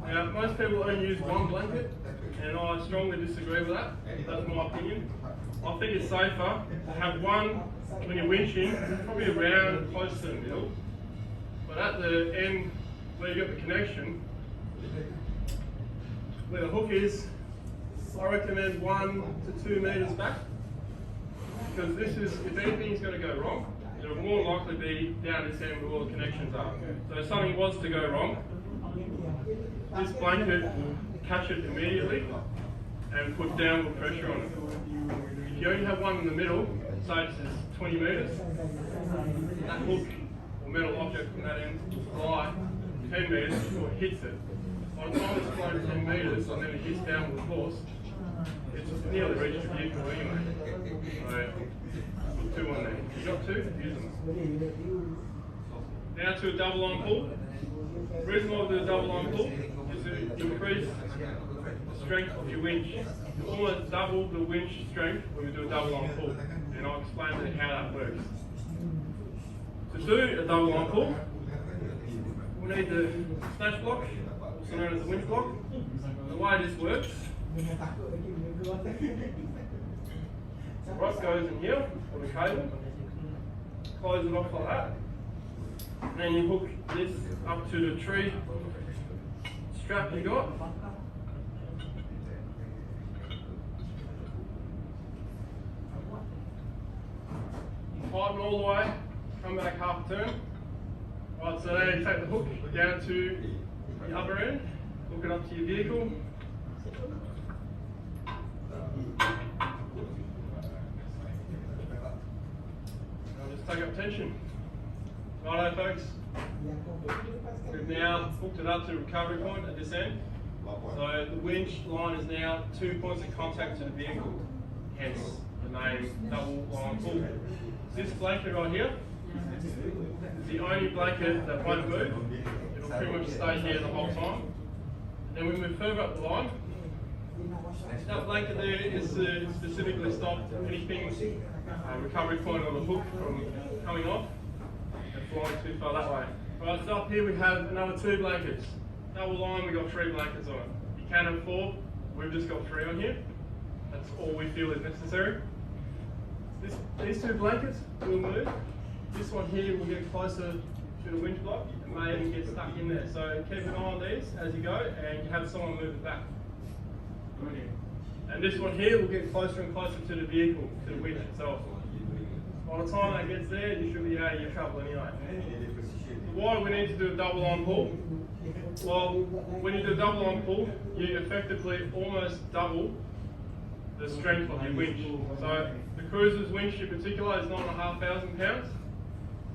E: Now, most people only use 1 blanket, and I strongly disagree with that. That's my opinion. I think it's safer to have one when you're winching, probably around close to the middle. But at the end, where you got the connection, where the hook is, I recommend 1 to 2 metres back. Because this is, if anything's going to go wrong, it'll more likely be down this end where all the connections are. So if something was to go wrong, this blanket will catch it immediately and put downward pressure on it. If you only have one in the middle, say it's 20 metres, that hook or metal object from that end will fly 10 metres before it hits it. By the time it's flown 10 metres and then it hits downward force, it's nearly reached the vehicle anyway. So, put 2 on there. If you've got 2, use them. Now to a double line pull. The reason why we do a double line pull is to increase the strength of your winch. You almost double the winch strength when we do a double line pull. And I'll explain to you how that works. To do a double line pull, we need the snatch block, also known as the winch block. The way this works, the rod goes in here, or the cable, close it off like that, and then you hook this up to the tree strap you got. Tighten all the way, come back half a turn. Right, so now you take the hook down to the upper end, hook it up to your vehicle. Now just take up tension. Righto folks, we've now hooked it up to the recovery point at this end. So the winch line is now 2 points of contact to the vehicle, hence the name double line pull. This blanket right here is the only blanket that won't move. It'll pretty much stay here the whole time. And then we move further up the line. That blanket there is to specifically stop anything recovery point on the hook from coming off and flying too far that way. Right, so up here we have another 2 blankets. Double line, we got 3 blankets on it. You can have 4, we've just got 3 on here. That's all we feel is necessary. These 2 blankets will move. This one here will get closer to the winch block and may even get stuck in there. So keep an eye on these as you go and you have someone move it back. And this one here will get closer and closer to the vehicle, to the winch itself. By the time that gets there, you should be out of your trouble anyway. Why do we need to do a double arm pull? Well, when you do a double arm pull, you effectively almost double the strength of your winch. So the cruiser's winch in particular is 9,500 pounds.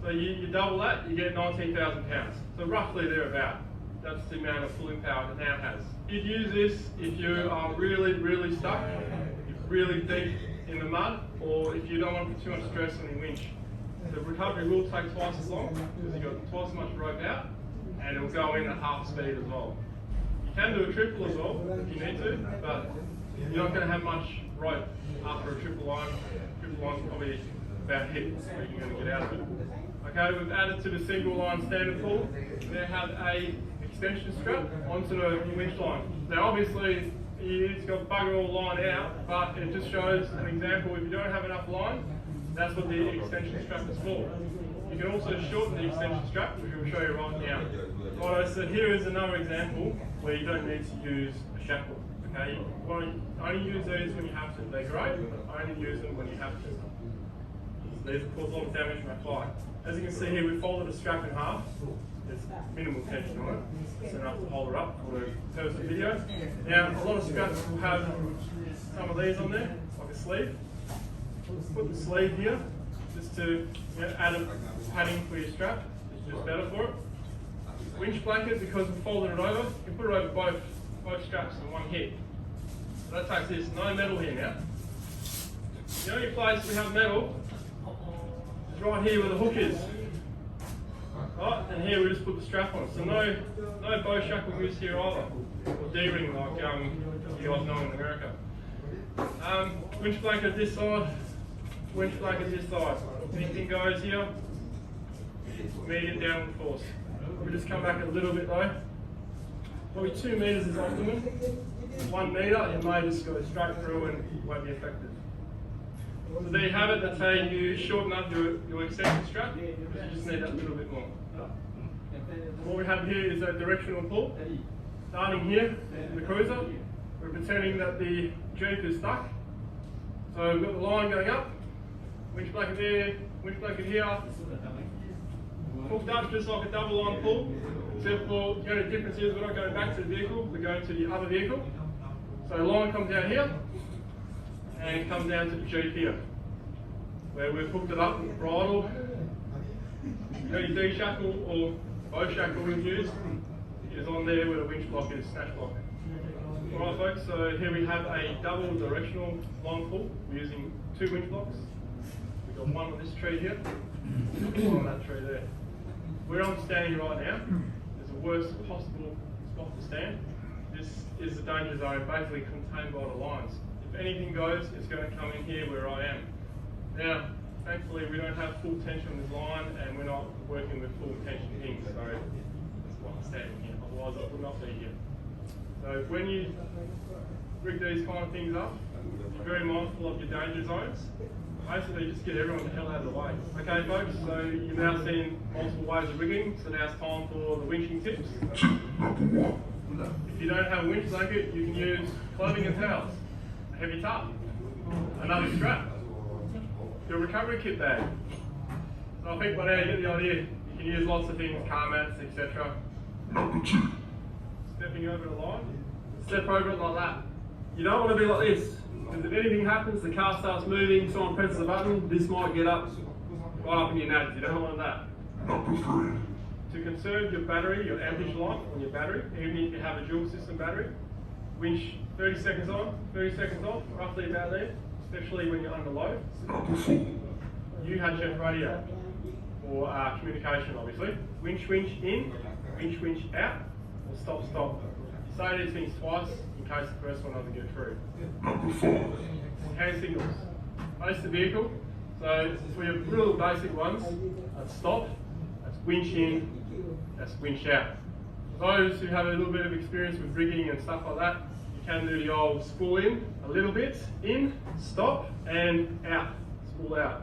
E: So you double that, you get 19,000 pounds. So roughly thereabout. That's the amount of pulling power it now has. You'd use this if you are really, really stuck, really deep in the mud, or if you don't want to put too much stress on your winch. The recovery will take twice as long because you've got twice as much rope out, and it'll go in at half speed as well. You can do a triple as well if you need to, but you're not going to have much rope after a triple line. Triple line's probably about hit where you're going to get out of it. Okay, we've added to the single line standard pull. We now have a extension strap onto the winch line. Now obviously it's got bugger all line out, but it just shows an example. If you don't have enough line, that's what the extension strap is for. You can also shorten the extension strap, which we'll show you right now. Alright, so here is another example where you don't need to use a shackle. Okay, you only use these when you have to. They're great, but only use them when you have to. These will cause a lot of damage when applied. As you can see here, we folded the strap in half. There's minimal tension on it. It's enough to hold it up for the purpose of the video. Now, a lot of straps will have some of these on there, like a sleeve. Put the sleeve here, just to add a padding for your strap. It's just better for it. Winch blanket, because we folded it over, you can put it over both straps in one hit. So that takes this, no metal here now. The only place we have metal is right here where the hook is. Right, and here we just put the strap on. So no bow shackle use here either, or D-ring like you guys know in America. Winch blanket this side, winch blanket this side. Anything goes here, medium downward force. We just come back a little bit though. Probably 2 meters is optimum. 1 meter, it may just go straight through and won't be effective. So there you have it. That's how you shorten up your extension strap, because you just need that little bit more. What we have here is a directional pull. Starting here in the cruiser, we're pretending that the Jeep is stuck. So we've got the line going up, winch blanket there, winch blanket here, hooked up just like a double line pull, except for the only difference is we're not going back to the vehicle, we're going to the other vehicle. So the line comes down here, and it comes down to the Jeep here, where we've hooked it up with bridle. You know, your D-shackle or bow shackle we've used is on there where the winch block is, snatch block. Alright folks, so here we have a double directional line pull. We're using 2 winch blocks. We've got one on this tree here, one on that tree there. Where I'm standing right now is the worst possible spot to stand. This is the danger zone, basically contained by the lines. If anything goes, it's going to come in here where I am. Now, thankfully we don't have full tension on this line and we're not working with full tension things, so that's why I'm standing here, otherwise I would not be here. So when you rig these kind of things up, be very mindful of your danger zones. Basically just get everyone the hell out of the way. Okay folks, so you've now seen multiple ways of rigging, so now it's time for the winching tips. If you don't have a winch blanket, you can use clothing and towels, a heavy tarp, another strap, your recovery kit bag. So I think by now you get the idea. You can use lots of things, car mats, etc. Stepping over the line, step over it like that. You don't want to be like this, because if anything happens, the car starts moving, someone presses a button, this might get up, right up in your nads. You don't want that. To conserve your battery, your amperage life on your battery, even if you have a dual system battery, winch 30 seconds on, 30 seconds off, roughly about there, especially when you're under load. UHF radio, or communication obviously. Winch in, winch out, or stop. Say these things twice in case the first one doesn't get through. Hand signals. Face the vehicle. So we have real basic ones. That's stop, that's winch in, That's winch out. Those who have a little bit of experience with rigging and stuff like that, you can do the old spool in a little bit, in, stop, and out, spool out.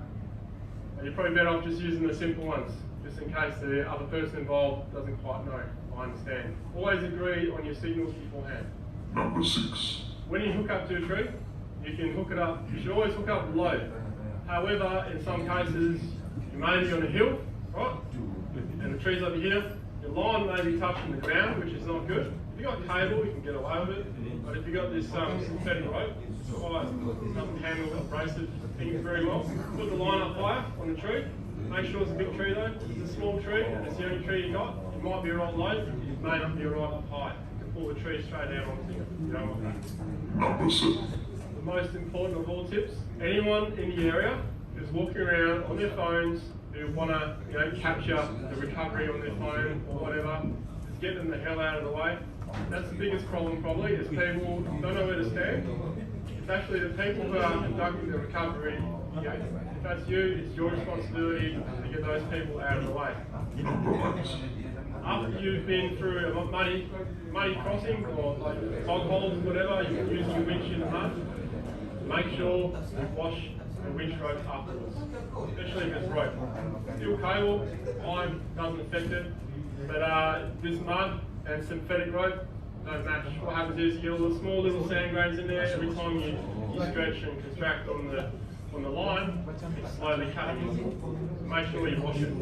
E: And you're probably better off just using the simple ones, just in case the other person involved doesn't quite know. I understand. Always agree on your signals beforehand.
G: Number 6.
E: When you hook up to a tree, you can hook it up. You should always hook up low. However, in some cases, you may be on a hill, right? And the tree's over here. Your line may be touching the ground, which is not good. If you've got cable, you can get away with it. But if you've got this synthetic rope, it doesn't handle abrasive things very well. Put the line up higher on the tree. Make sure it's a big tree though. If it's a small tree and it's the only tree you got, it might be right low, it may not be right up high. You can pull the tree straight down onto you. You don't want that.
G: Number 7.
E: The most important of all tips, anyone in the area who's walking around on their phones who want to capture the recovery on their phone or whatever, just get them the hell out of the way. That's the biggest problem probably, is people don't know where to stand. It's actually the people who are conducting the recovery. If that's you, it's your responsibility to get those people out of the way.
G: Number 8.
E: After you've been through a muddy crossing or like fog holes, whatever, you can use your winch in the mud. Make sure you wash the winch rope afterwards, especially if it's rope. Steel cable, line doesn't affect it, but this mud and synthetic rope don't match. What happens is you get all the small little sand grains in there. Every time you stretch and contract on the line, it's slowly cutting it. So make sure you wash it.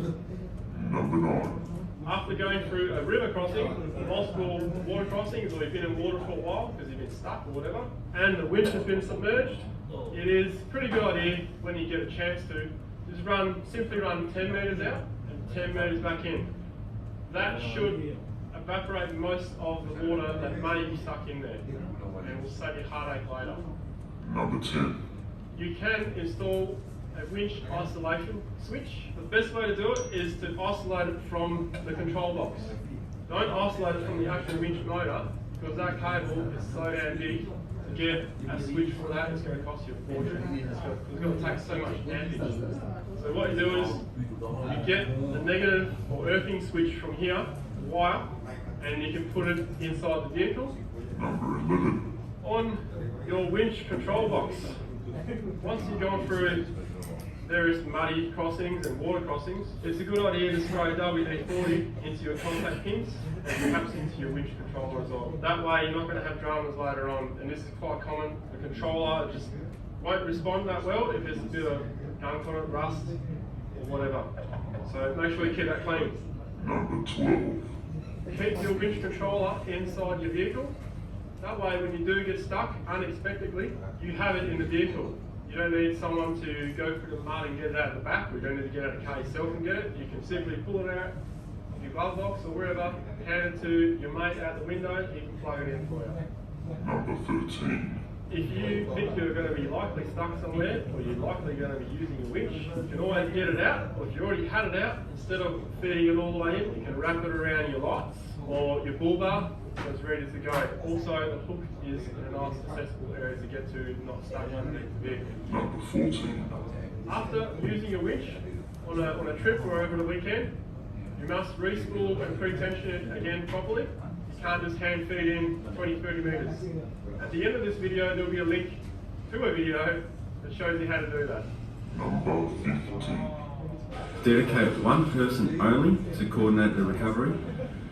G: Number 9.
E: After going through a river crossing, multiple water crossings, or you've been in water for a while because you've been stuck or whatever, and the winch has been submerged, it is a pretty good idea when you get a chance to just simply run 10 metres out and 10 metres back in. That should evaporate most of the water that may be stuck in there, and will save you heartache later.
G: Number 10.
E: You can install a winch isolation switch. The best way to do it is to isolate it from the control box. Don't isolate it from the actual winch motor, because that cable is so damn big. To get a switch for that, it's going to cost you a fortune. It's going to take so much ampage. So what you do is you get the negative or earthing switch from here, the wire, and you can put it inside the vehicle.
G: Number 11.
E: On your winch control box, once you've gone through various muddy crossings and water crossings, it's a good idea to spray WD-40 into your contact pins and perhaps into your winch controller as well. That way you're not going to have dramas later on, and this is quite common. The controller just won't respond that well if there's a bit of gunk on it, rust or whatever. So make sure you keep that clean.
G: Number 12.
E: Keep your winch controller inside your vehicle. That way when you do get stuck unexpectedly, you have it in the vehicle. You don't need someone to go through the mud and get it out of the back. We don't need to get out of the car yourself and get it. You can simply pull it out of your glove box or wherever, hand it to your mate out the window, he can plug it in for you.
G: Number 13.
E: If you think you're going to be likely stuck somewhere, or you're likely going to be using a winch, you can always get it out, or if you already had it out, instead of feeding it all the way in, you can wrap it around your lights or your bull bar, so it's ready to go. Also, the hook is in a nice accessible area to get to, not stuck underneath the vehicle.
G: Number 14.
E: After using a winch on a trip or over the weekend, you must re-spool and pre-tension it again properly. You can't just hand feed in 20-30 metres. At the end of this video, there'll be a link to a video that shows you how to do that.
G: Number 15.
H: Dedicate one person only to coordinate the recovery,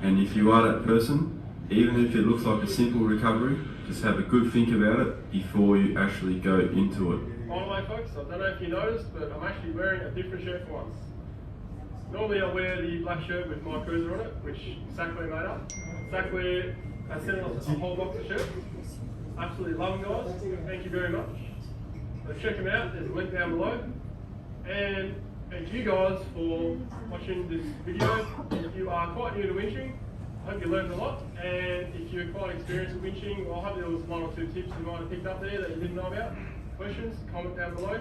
H: and if you are that person, even if it looks like a simple recovery, just have a good think about it before you actually go into it.
E: By the way folks, I don't know if you noticed, but I'm actually wearing a different shirt for once. Normally I wear the black shirt with my cruiser on it, which Sackley made up. Sackley has sent us a whole box of shirts. Absolutely love them guys, thank you very much. So check them out, there's a link down below. And thank you guys for watching this video. If you are quite new to winching, I hope you learned a lot. And if you're quite experienced with winching, well, I hope there was 1 or 2 tips you might have picked up there that you didn't know about. Questions, comment down below.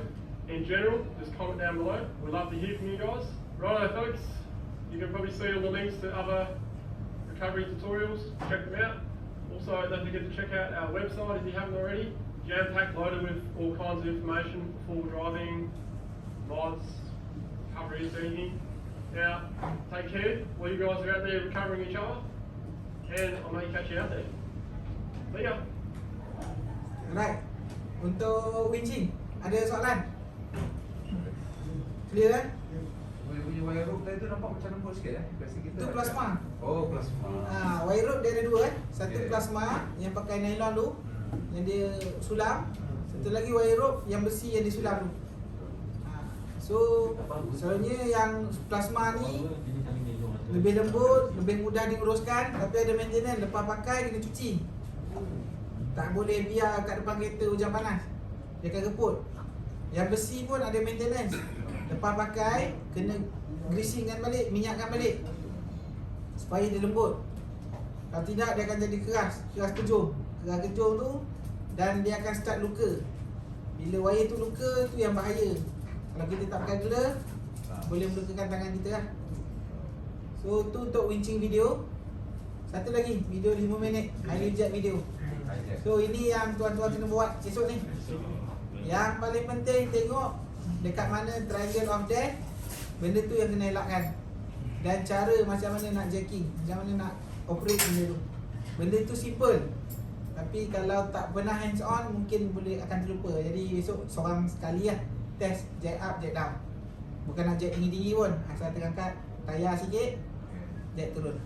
E: In general, just comment down below. We'd love to hear from you guys. Righto folks, you can probably see all the links to other recovery tutorials. Check them out. Also, don't forget to check out our website if you haven't already. Jam-packed, loaded with all kinds of information for driving, mods, recoveries, anything. Now, take care while you guys are out there recovering each other, and I may catch you out there. See ya.
B: Alright. Untuk winching, ada soalan? Clear kan?
C: Boleh punya wire rope tadi tu nampak macam lembut sikit Biasa kita
B: Itu
C: ada-
B: plasma.
C: Oh, plasma.
B: Wire rope dia ada dua kan? Satu
C: Okay.
B: plasma yang pakai nylon tu, yang dia sulam. Satu lagi wire rope yang besi yang disulam tu. So selalunya yang plasma ni lebih lembut, lebih mudah diuruskan, tapi ada maintenance. Lepas pakai kena cuci. Tak boleh biar kat depan kereta hujan panas, dia akan reput. Yang besi pun ada maintenance. Lepas pakai kena greasingkan balik, minyakkan balik supaya dia lembut. Kalau tidak dia akan jadi keras kejung. Keras kejung tu, dan dia akan start luka. Bila wire tu luka, tu yang bahaya. Kalau kita tak pakai glove, boleh melukakan tangan kita lah. So tu untuk winching video. Satu lagi, video 5 minit, highly jet video. So ini yang tuan-tuan kena buat esok ni. Yang paling penting tengok dekat mana triangle of death. Benda tu yang kena elakkan. Dan cara macam mana nak jacking, macam mana nak operate benda tu. Benda tu simple, tapi kalau tak pernah hands on mungkin boleh akan terlupa. Jadi besok seorang sekali lah test jack up, jack down. Bukan nak jack tinggi-tinggi pun, asal terangkat tayar sikit, jack turun.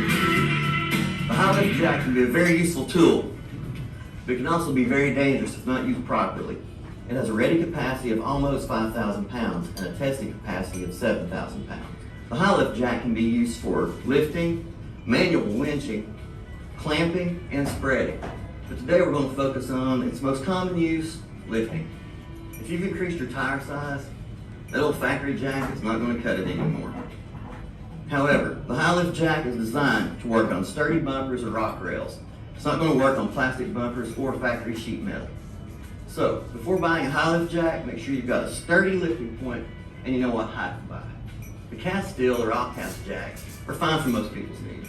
I: The high lift jack can be a very useful tool, but it can also be very dangerous if not used properly. It has a ready capacity of almost 5,000 pounds and a testing capacity of 7,000 pounds. The high lift jack can be used for lifting, manual winching, clamping, and spreading. But today we're going to focus on its most common use, lifting. If you've increased your tire size, that old factory jack is not going to cut it anymore. However, the high lift jack is designed to work on sturdy bumpers or rock rails. It's not going to work on plastic bumpers or factory sheet metal. So, before buying a high lift jack, make sure you've got a sturdy lifting point and you know what height to buy. The cast steel or all cast jacks are fine for most people's needs,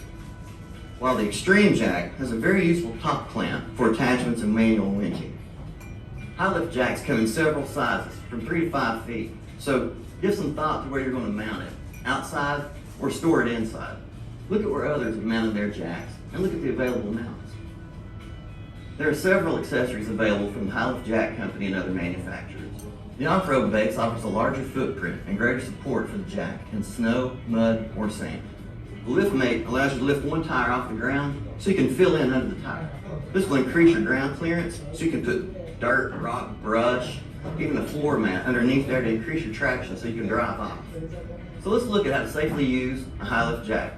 I: while the extreme jack has a very useful top clamp for attachments and manual winching. High lift jacks come in several sizes, from 3 to 5 feet, so give some thought to where you're going to mount it, outside or store it inside. Look at where others have mounted their jacks and look at the available mounts. There are several accessories available from the High Lift Jack Company and other manufacturers. The off-road base offers a larger footprint and greater support for the jack in snow, mud, or sand. The LiftMate allows you to lift one tire off the ground so you can fill in under the tire. This will increase your ground clearance so you can put dirt, rock, brush, even a floor mat underneath there to increase your traction so you can drive off. So let's look at how to safely use a high lift jack.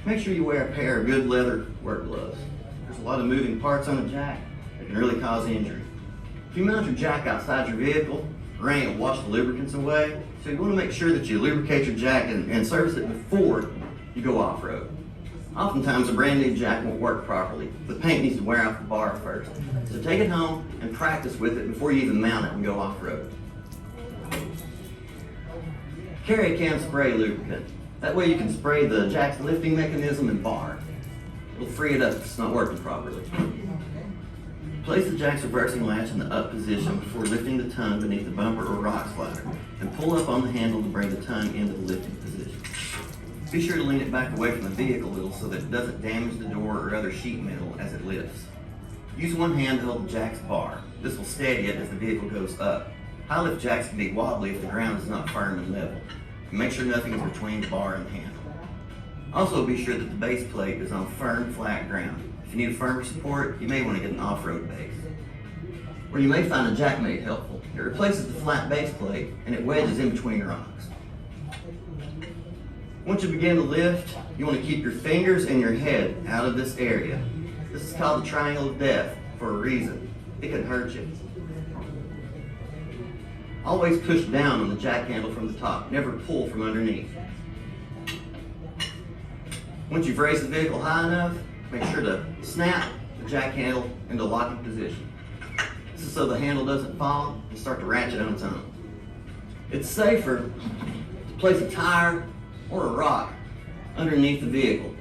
I: Make sure you wear a pair of good leather work gloves. There's a lot of moving parts on a jack that can really cause injury. If you mount your jack outside your vehicle, rain will wash the lubricants away, so you want to make sure that you lubricate your jack and service it before you go off-road. Oftentimes a brand new jack won't work properly. The paint needs to wear off the bar first. So take it home and practice with it before you even mount it and go off-road. Carry a can spray lubricant. That way you can spray the jack's lifting mechanism and bar. It'll free it up if it's not working properly. Place the jack's reversing latch in the up position before lifting the tongue beneath the bumper or rock slider, and pull up on the handle to bring the tongue into the lifting position. Be sure to lean it back away from the vehicle a little so that it doesn't damage the door or other sheet metal as it lifts. Use one hand to hold the jack's bar. This will steady it as the vehicle goes up. High lift jacks can be wobbly if the ground is not firm and level. Make sure nothing is between the bar and the handle. Also be sure that the base plate is on firm, flat ground. If you need a firmer support, you may want to get an off-road base. Where you may find a JackMate helpful. It replaces the flat base plate and it wedges in between rocks. Once you begin to lift, you want to keep your fingers and your head out of this area. This is called the triangle of death for a reason. It can hurt you. Always push down on the jack handle from the top, never pull from underneath. Once you've raised the vehicle high enough, make sure to snap the jack handle into locking position. This is so the handle doesn't fall and start to ratchet on its own. It's safer to Place a tire or a rock underneath the vehicle.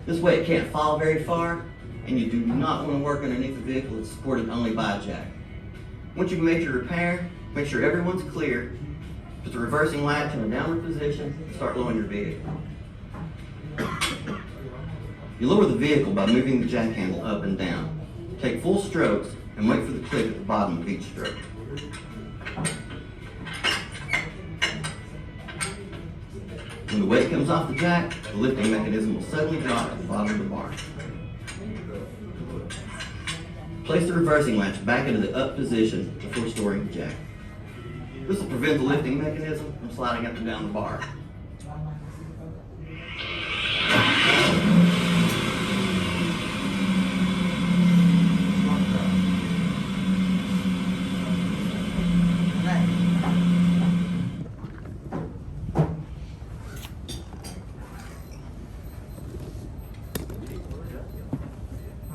I: This way it can't fall very far, and you do not want to work underneath a vehicle that's supported only by a jack. Once you've made your repair, make sure everyone's clear. Put the reversing latch in a downward position, start lowering your vehicle. You lower the vehicle by moving the jack handle up and down. Take full strokes and wait for the click at the bottom of each stroke. When the weight comes off the jack, the lifting mechanism will suddenly drop at the bottom of the bar. Place the reversing latch back into the up position before storing the jack. This will prevent the lifting mechanism from sliding up and down the bar.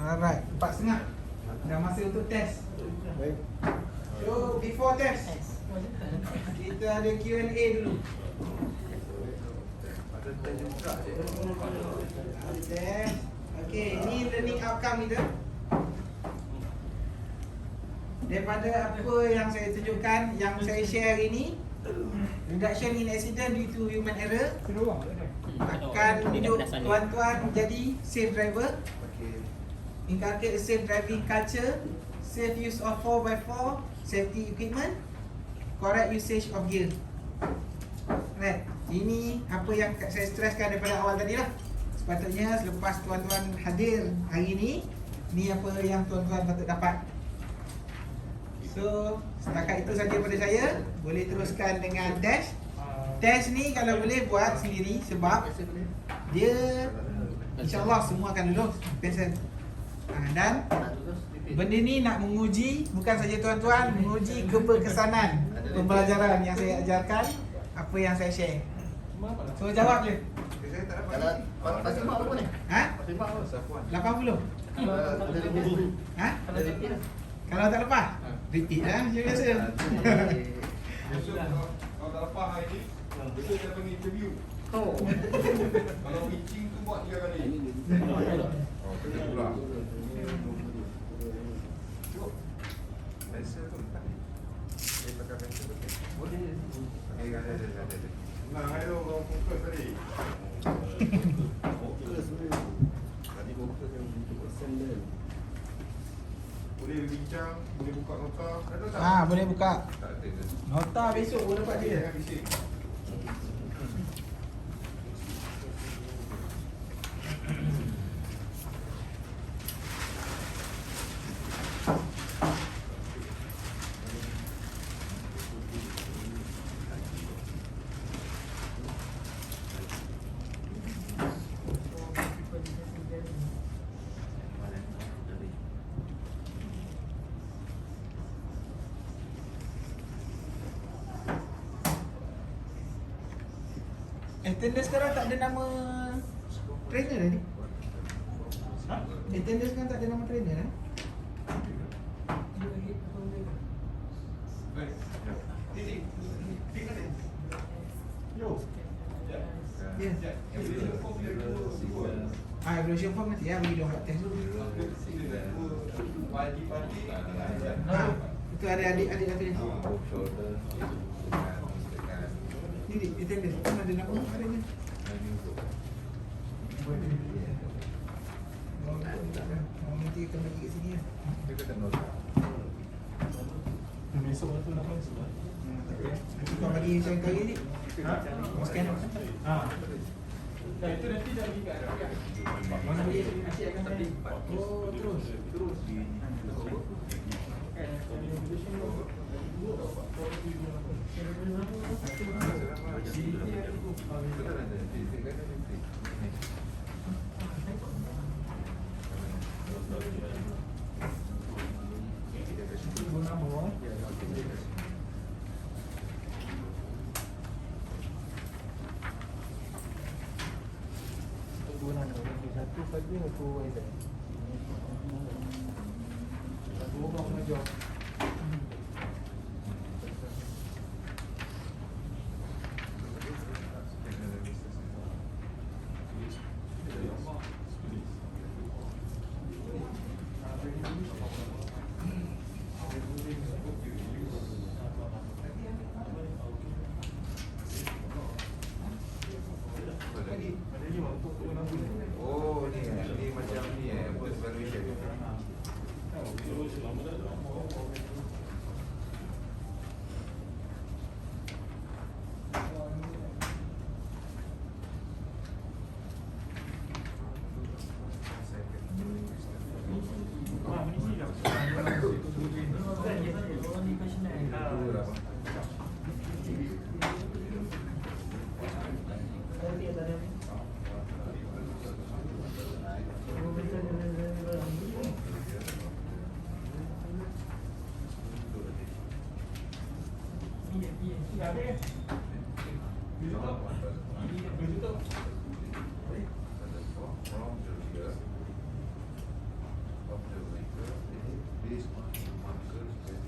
B: Alright, 4.5. Dah masa untuk test. So, before test, kita ada Q&A dulu. Test. Okay, ini learning outcome kita. Daripada apa yang saya tunjukkan, yang saya share hari ini, reduction in accident due to human error akan tunjuk tuan-tuan menjadi safe driver. Inculcate a safe driving culture, safe use of 4x4, safety equipment, correct usage of gear. Right, ini apa yang saya stresskan daripada awal tadi lah. Sepatutnya selepas tuan-tuan hadir hari ini, ni apa yang tuan-tuan patut dapat. So, setakat itu saja daripada saya. Boleh teruskan dengan test. Test ni kalau boleh buat sendiri sebab dia InsyaAllah semua akan lulus. Dan benda ni nak menguji bukan saja tuan-tuan, menguji keberkesanan pembelajaran yang saya ajarkan, apa yang saya share. So jawab je.
C: Saya tak dapat.
D: Pasal mak berapa ni?
B: Ha?
C: Pasal mak Sapuan.
B: 80. Ha? Kalau tak lepas? Repeat lah macam biasa.
C: Besok kalau tak lepas hari ni, besok saya panggil interview.
D: Oh.
C: Kalau pitching tu buat 3 kali. Oh, kena pula. Cukup. Pencil tu letak ni. Saya pakai pencil tu. Boleh. Ada. Nah, ayo orang fokus tadi. Fokus boleh. Tadi fokus yang untuk sender. Boleh bincang, boleh buka nota. Ada tak?
B: Ah, boleh buka.
C: Tak ada.
B: Nota besok boleh dapat dia.
C: Jangan bising.
B: Attendance sekarang tak ada nama trainer tadi. Attendance sekarang tak ada nama trainer kan? Ya. Evaluation form nanti ya, bagi dia buat test dulu. Itu ada adik-adik nanti. Ini attendance, kan ada nama adanya. Nanti akan bagi kat sini ya.
C: Dia kata nota.
D: Besok tu nak masuk.
B: Nanti kau bagi saya kali ni. Scan.
D: Itu nanti dah pergi kat
B: Mana dia asyik akan tadi. Oh, terus.
D: Satu saja aku ada. Satu orang mengajar.
C: From the rear of the vehicle based on the markers that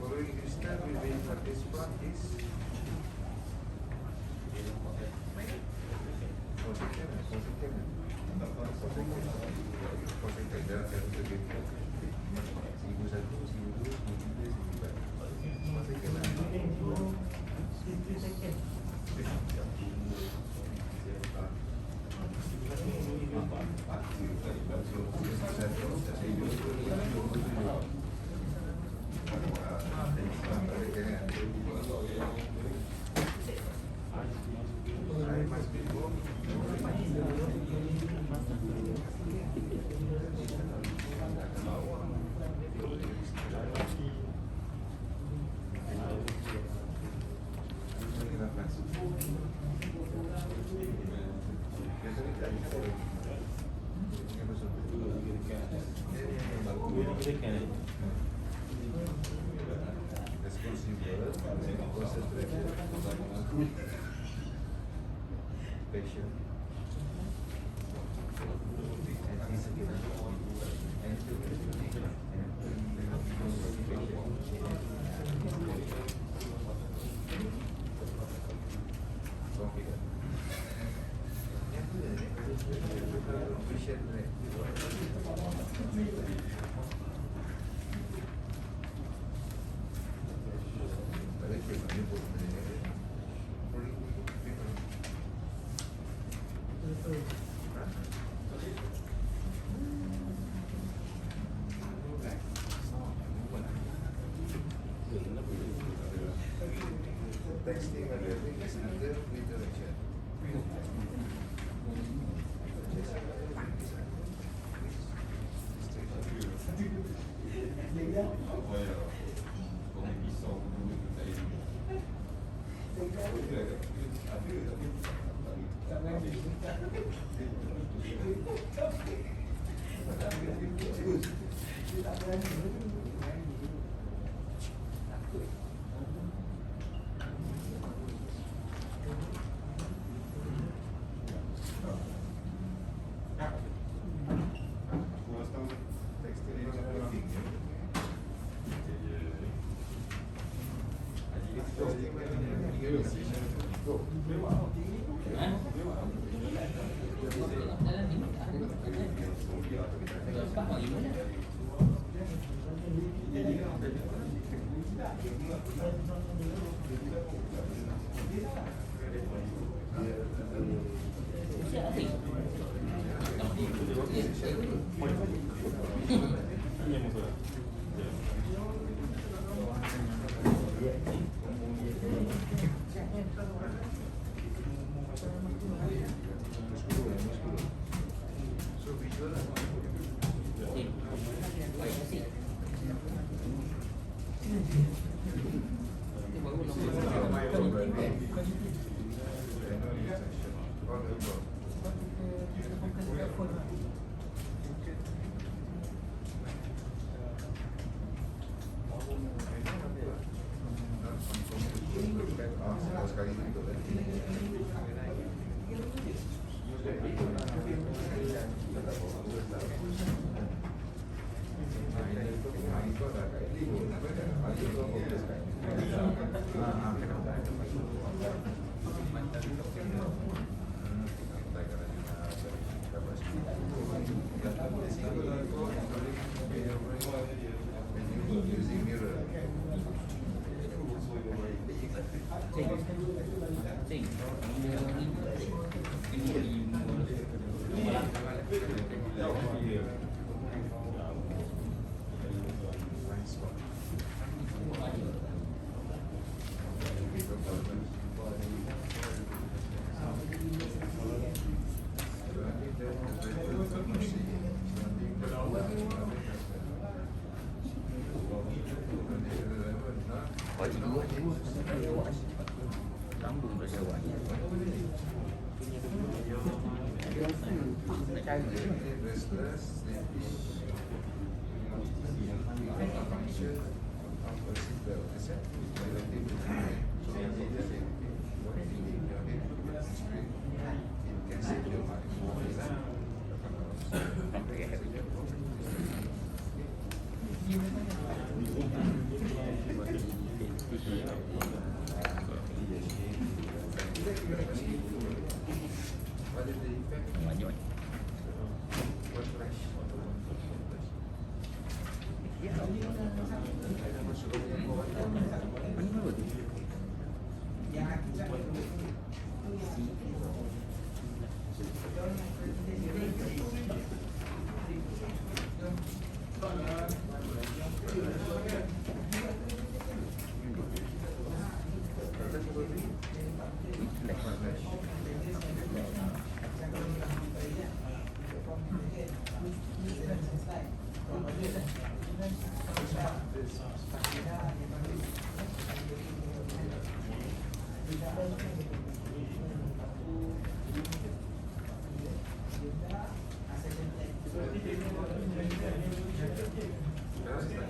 C: Following this step, we will have this practice. Positif. Responsible, process director, patient. Texting and everything is under with direction.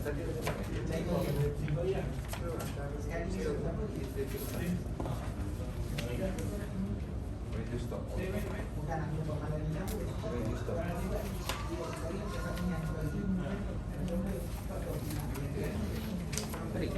C: Tadi ada cakap ni. So, antara skill apa kita when you stop.
B: Bukan aku buat malam ni.
C: When you stop.
A: Tarik.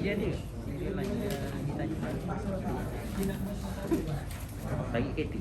J: Dia dia. Dia lain kita bagi kereta.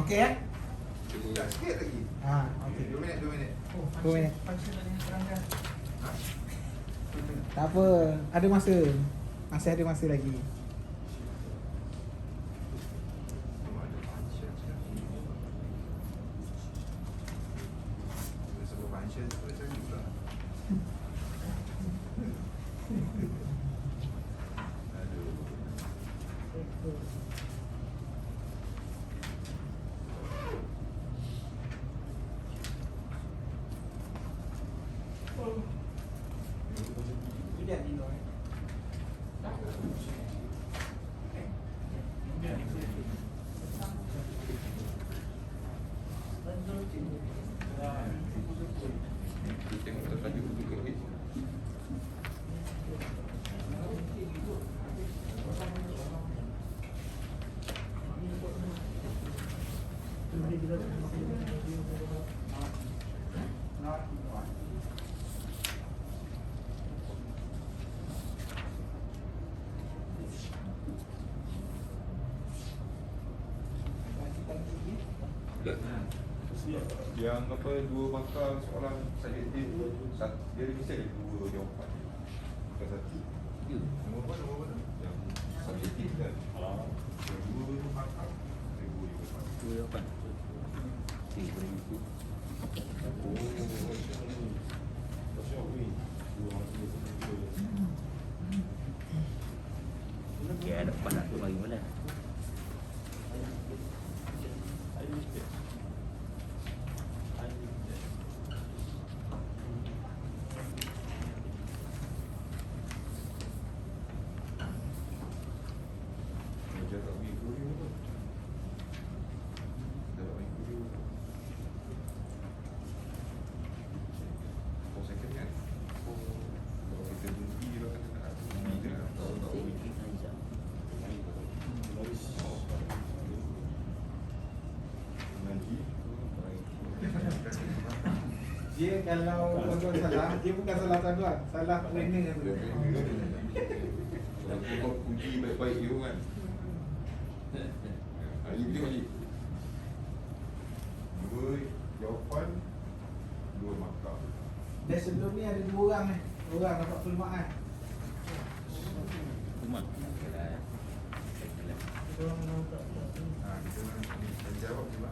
B: Okey ya?
C: Tak sikit lagi.
B: Ha, okey.
C: 2 minit.
B: 2 minit.
C: Ha? 2 minit.
B: Tak apa, ada masa. Masih ada masa lagi.
C: Ada function sekali. Dia sebut function tu macam ni pula. Aduh. Tengok tajuk betul ni. Yang apa dua markah soalan subjektif dia mesti ada dua jawapan. Bukan satu. Nombor apa? Yang subjektif kan. Yang dua markah ada dua jawapan.
J: Dua jawapan. Okay, ada depan nak bagi mana?
C: Jarak minggu ni apa? Jarak minggu ni apa? 4 second kan? Kalau kita berhenti lah kita nak tahu Nanti
B: Dia kalau tuan-tuan salah, dia bukan salah tuan-tuan, salah trainer tu.
C: kalau kau uji baik-baik dia kan. Ali tengok Ali. Dua jawapan, dua markah.
B: Dan sebelum ni ada dua orang ni. Dua orang dapat full mark kan.
J: Cuma
C: Kita nak jawab pula.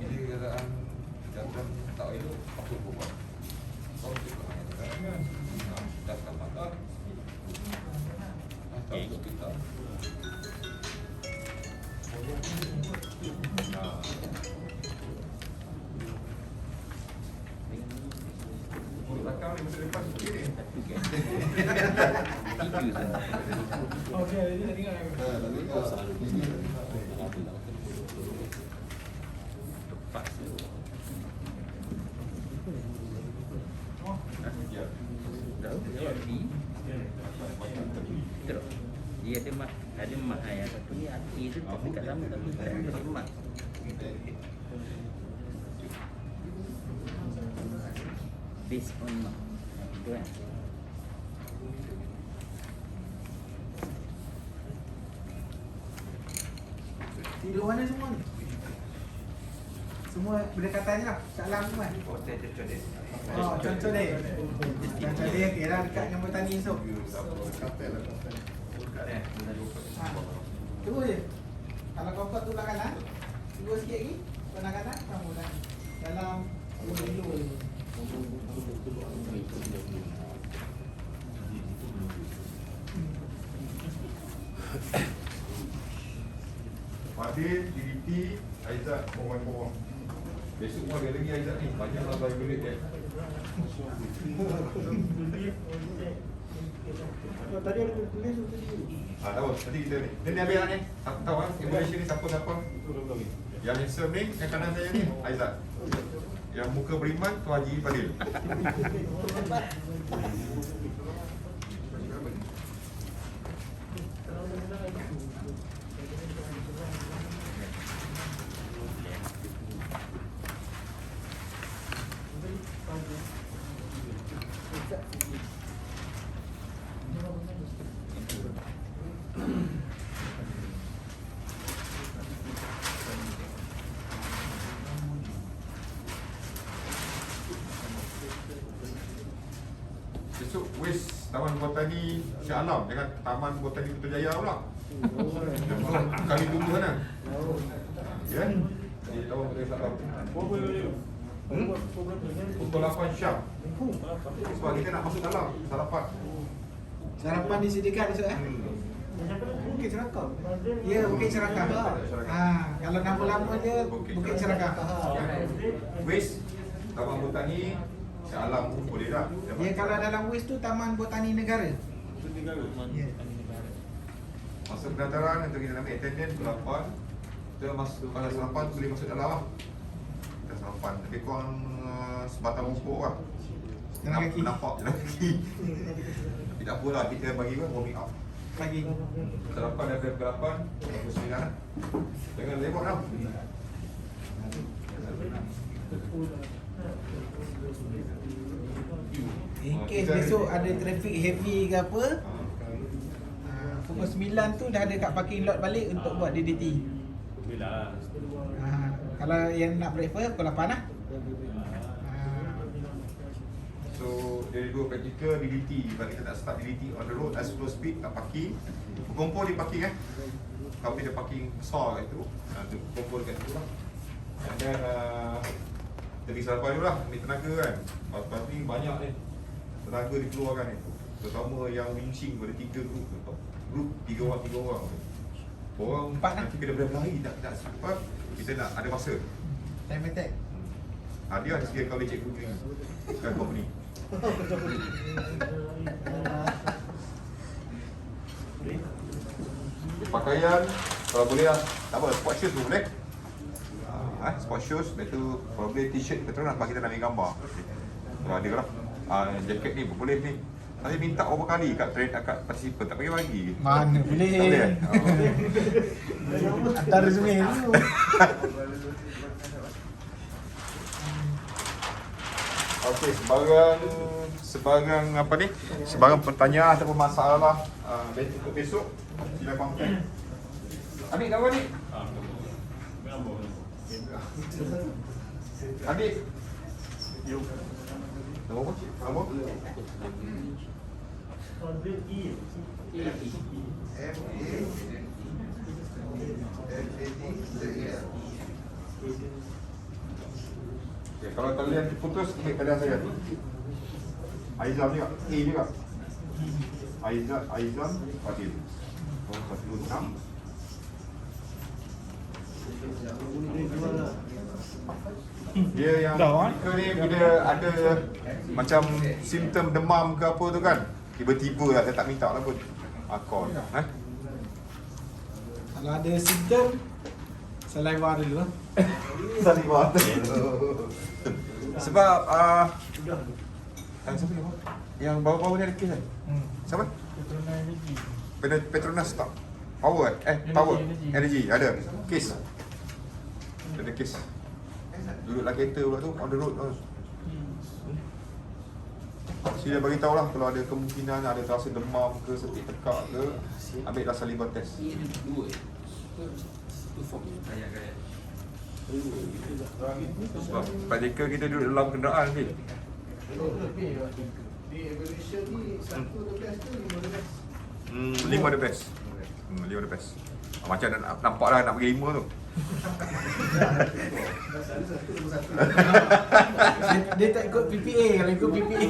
C: Bila keadaan datang tak elok, apa pun buat. Kau cakap dengan keadaan datang mata. Datang ke kita. Belakang ni masa depan sikit ni.
D: Okey, ini nak dengar.
J: tahu jawab B. Terus dia ada mak yang satu ni hati tu tapi kat sama tapi tak ada mak. Based on mak. Itu kan.
B: Tidur mana semua ni? Semua berdekatannya lah, salam semua.
C: Oh, contoh dia.
B: Oh, contoh dia. Contoh dia kira dekat nombor tani esok. Ha. Tunggu je. Kalau kau kuat tu belakang kanan, tunggu sikit lagi. Belakang kanan, kamu dah dalam 10 kilo je.
C: Fadil, Diriti, Aizat, korang-korang. Besok pun ada lagi Aizat ni. Banyaklah Bible dia.
D: Tadi ada tulis tu tadi.
C: Tahu, nanti kita ni. Dia ni ambil anak ni. Aku tahu Malaysia ni siapa-siapa. Yang handsome ni, yang kanan saya ni, Aizat. Yang muka beriman tu Haji Fadil. Besok West Taman Botani Shah Alam dengan Taman Botani Putrajaya pula. Kali dulu sana. Ya. Di Taman Botani Shah Alam. Pukul 8 Syam. Sebab kita nak masuk dalam sarapan.
B: Sarapan disediakan besok
D: Bukit Serakah.
B: Ya, Bukit Serakah. Kalau nama lama dia Bukit Serakah.
C: West Taman Botani Shah Alam pun boleh dah.
B: Ya, kalau dalam West tu Taman Botani Negara. Ya.
C: Masa pendaftaran untuk kita ambil attendance pukul 8. Kita masuk pada sarapan tu boleh masuk dalam lah. Kita sarapan. Lebih kurang sebatang rumput lah.
B: Jalan kaki.
C: Nampak jalan kaki. Tapi tak apalah, kita bagi warming up.
B: Pagi.
C: Sarapan dari pukul 8 pukul 9 lah. Jangan lewat lah.
B: In case besok ada traffic heavy ke apa, pukul 9 tu dah ada kat parking lot balik untuk buat DDT. Kalau yang nak breakfast pukul 8 lah.
C: So dari dua praktikal DDT. Kalau kita nak start DDT on the road as slow speed, tak parking, berkumpul di parking Kalau kita parking besar kat situ, berkumpul dekat situ lah. And then kita pergi sarapan dulu lah, ambil tenaga kan. Lepas ni banyak ni tenaga dikeluarkan ni. Terutama yang winching pada 3 grup. Grup 3 orang. Orang nanti kena berlari tak sempat. Kita nak ada masa.
B: Time attack.
C: Dia ada sekian kali cikgu ni. Bukan company. Pakaian kalau boleh lah, tak apa, sport shoes pun boleh. Sport shoes, lepas tu kalau boleh t-shirt Petronas sebab kita nak ambil gambar. Kalau ada lah. Jaket ni pun boleh ni. Nanti minta berapa kali kat train kat participant, tak bagi.
B: Mana boleh.
C: Tak boleh kan?
B: Hantar resume dulu.
C: Okey, sebarang apa ni? Sebarang pertanyaan ataupun masalah untuk besok, sila kontak. Adik nama ni? Adik. Nama apa? Nama? Okay, kalau talian terputus, ambil talian saya. Aizam juga, A juga. Aizam Fadil. 016. Dia yang mereka ni bila ada macam simptom demam ke apa tu kan, tiba-tiba lah, saya tak minta lah pun call.
B: Kalau ada simptom, saliva dulu lah.
C: Saliva. Sebab siapa ni? Yang baru-baru ni ada kes kan? Siapa? Petronas Stock Power Energy ada kes. Ada kes. Duduklah kereta pula tu on the road terus. Sila bagi tahu lah kalau ada kemungkinan ada rasa demam ke, setik tekak ke, ambil dah saliva test. Sebab praktikal kita duduk dalam kenderaan ni.
F: Di evaluation ni 1 the best tu 5 the best.
C: 5 the best. 5 the best. Macam nampak dah nak bagi 5 tu.
B: Dia tak ikut PPA. Kalau ikut PPA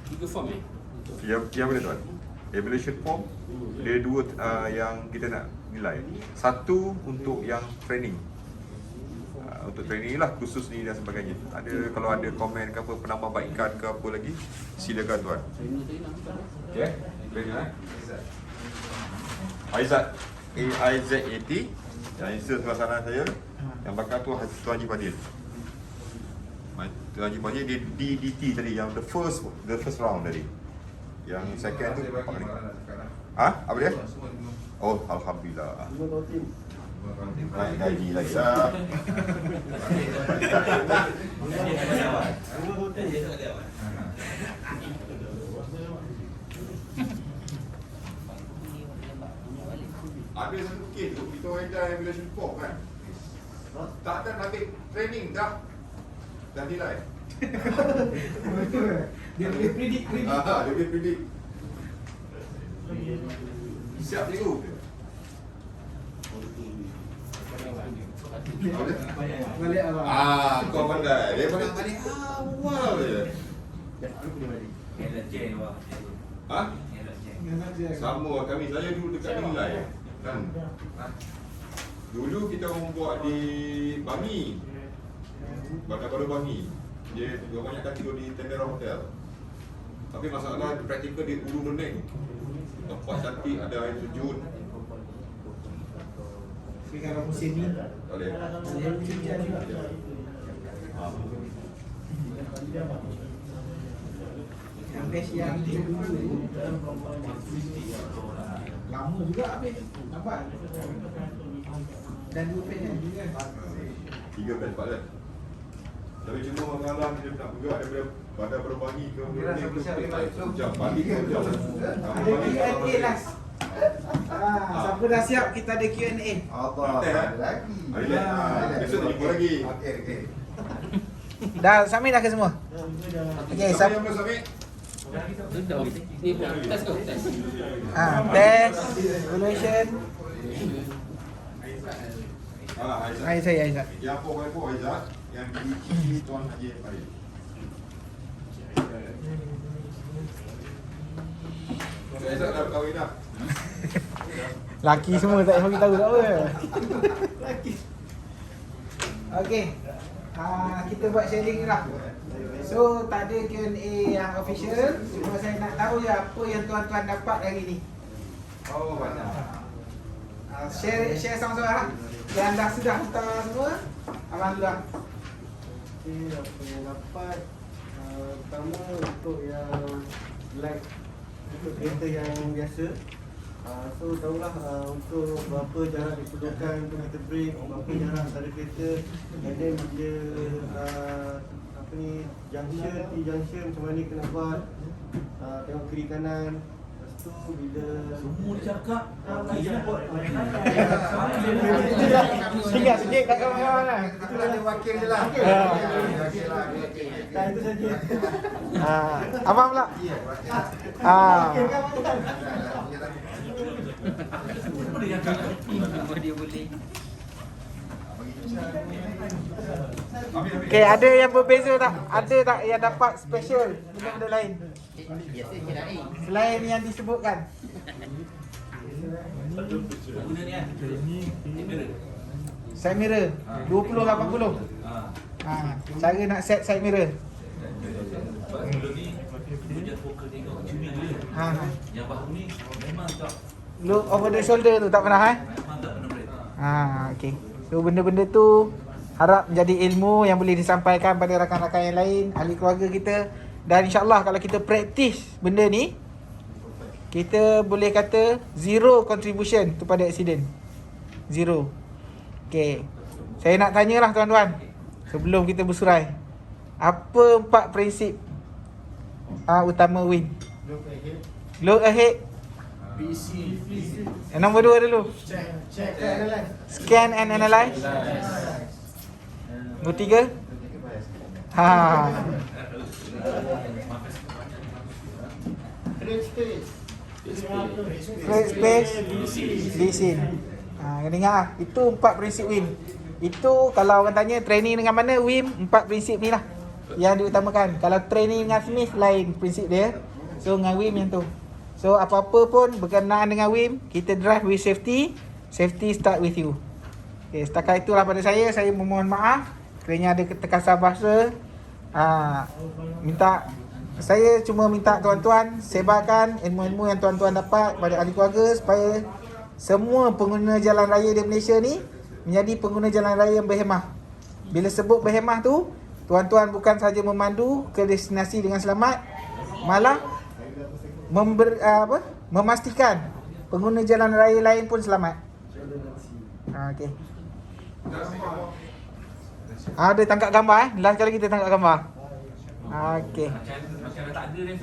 A: Tiga form
C: Yang mana tuan? Evaluation form dia 2 yang kita nak nilai. 1 untuk yang training. Untuk training lah, khusus ni dan sebagainya. Ada kalau ada komen ke apa, penambahbaikan ke apa lagi, silakan tuan. Okey, trainer Aizat. AIZAT Yang insert sebelah sana saya, yang bakar tu Tuan Haji Fadil. Tuan Haji Fadil dia DDT tadi, yang the first round tadi. Yang second tu Pak Khalid. Apa dia? Oh, alhamdulillah. Naik gaji lagi dah. Ada satu kes tu, kita orang dah ambulance report kan. Tak ada nak ambil training dah. Dah nilai.
B: Dia boleh predict.
C: Dia boleh predict. Siap cikgu.
B: Balik awal.
C: Kau pandai. Dia pandai balik awal je. Sama kami, saya dulu dekat nilai kan. Dulu kita orang buat di Bangi. Baru Bangi. Dia banyak tidur di Tendera Hotel. Tapi masalah praktikal di Ulu Reneng. Tempat cantik, ada air terjun.
B: Tapi kalau musim ni
C: Tak boleh.
B: saya kerja juga. Yang best yang dulu lama juga habis. Nampak? Dan 2 pen juga.
C: 3 pen 4 kan. Tapi cuma malam dia nak bergerak daripada Bandar Berbangi ke jam balik ke jam.
B: Ada Q&A last. Siapa dah siap, kita ada Q&A.
C: Ada lagi. Besok nak jumpa lagi.
B: Dah submit dah ke semua? Okey,
C: Siapa yang belum submit?
A: Sudah. Ni pun test kau test.
B: test, evaluation.
C: Aizat.
B: Aizat.
C: Yang 4x4 Aizat. Yang DG Tuan Haji Fadil. Aizat dah berkahwin dah.
B: Laki semua tak bagi tahu tak apa. Okey. Kita buat sharing lah. So tak ada Q&A yang official. Cuma saya nak tahu je apa yang tuan-tuan dapat hari ni.
C: Oh, banyak.
B: Share sama-sama lah. Yang dah sudah hantar semua, alhamdulillah.
F: Okay, apa yang dapat pertama untuk yang light, untuk kereta yang biasa. So tahulah untuk berapa jarak diperlukan untuk kita break, berapa jarak antara kereta, and then bila apa ni, junction, T-junction macam mana kena buat, tengok kiri kanan. Lepas tu bila semua dia cakap
B: Tinggal sikit kat kawan-kawan lah.
C: Itu ada wakil je lah.
F: itu saja.
B: Abang pula?
J: Dia boleh.
B: Okay, ada yang berbeza tak? Ada tak yang dapat special benda-benda lain? Selain yang disebutkan. Side mirror 20-80. Cara nak set side mirror.
K: Yang baru ni memang tak
B: Look over the shoulder tu tak pernah
K: memang tak pernah break.
B: okey. So benda-benda tu harap menjadi ilmu yang boleh disampaikan pada rakan-rakan yang lain, ahli keluarga kita. Dan insya-Allah kalau kita praktis benda ni, kita boleh kata zero contribution kepada accident. Zero. Okey. Saya nak tanyalah tuan-tuan sebelum kita bersurai. Apa 4 prinsip utama WIN? Look ahead. Yang nombor 2 dulu. Scan and analyze. Nombor 3. Create space. Listen. Kena ingat lah. Itu 4 prinsip WIN. Itu kalau orang tanya training dengan mana, WIN 4 prinsip ni lah yang diutamakan. Kalau training dengan Smith lain prinsip dia. So dengan WIM yang tu. So apa-apa pun berkenaan dengan WIM, kita drive with safety. Safety start with you. Okay, setakat itulah pada saya. Saya memohon maaf kerana ada keterkasar bahasa. Saya cuma minta tuan-tuan sebarkan ilmu-ilmu yang tuan-tuan dapat pada ahli keluarga supaya semua pengguna jalan raya di Malaysia ni menjadi pengguna jalan raya yang berhemah. Bila sebut berhemah tu, tuan-tuan bukan saja memandu ke destinasi dengan selamat, malah memastikan pengguna jalan raya lain pun selamat. Okey. Ada tangkap gambar Last kali kita tangkap gambar. Okey.
K: Macam dah tak ada ni, so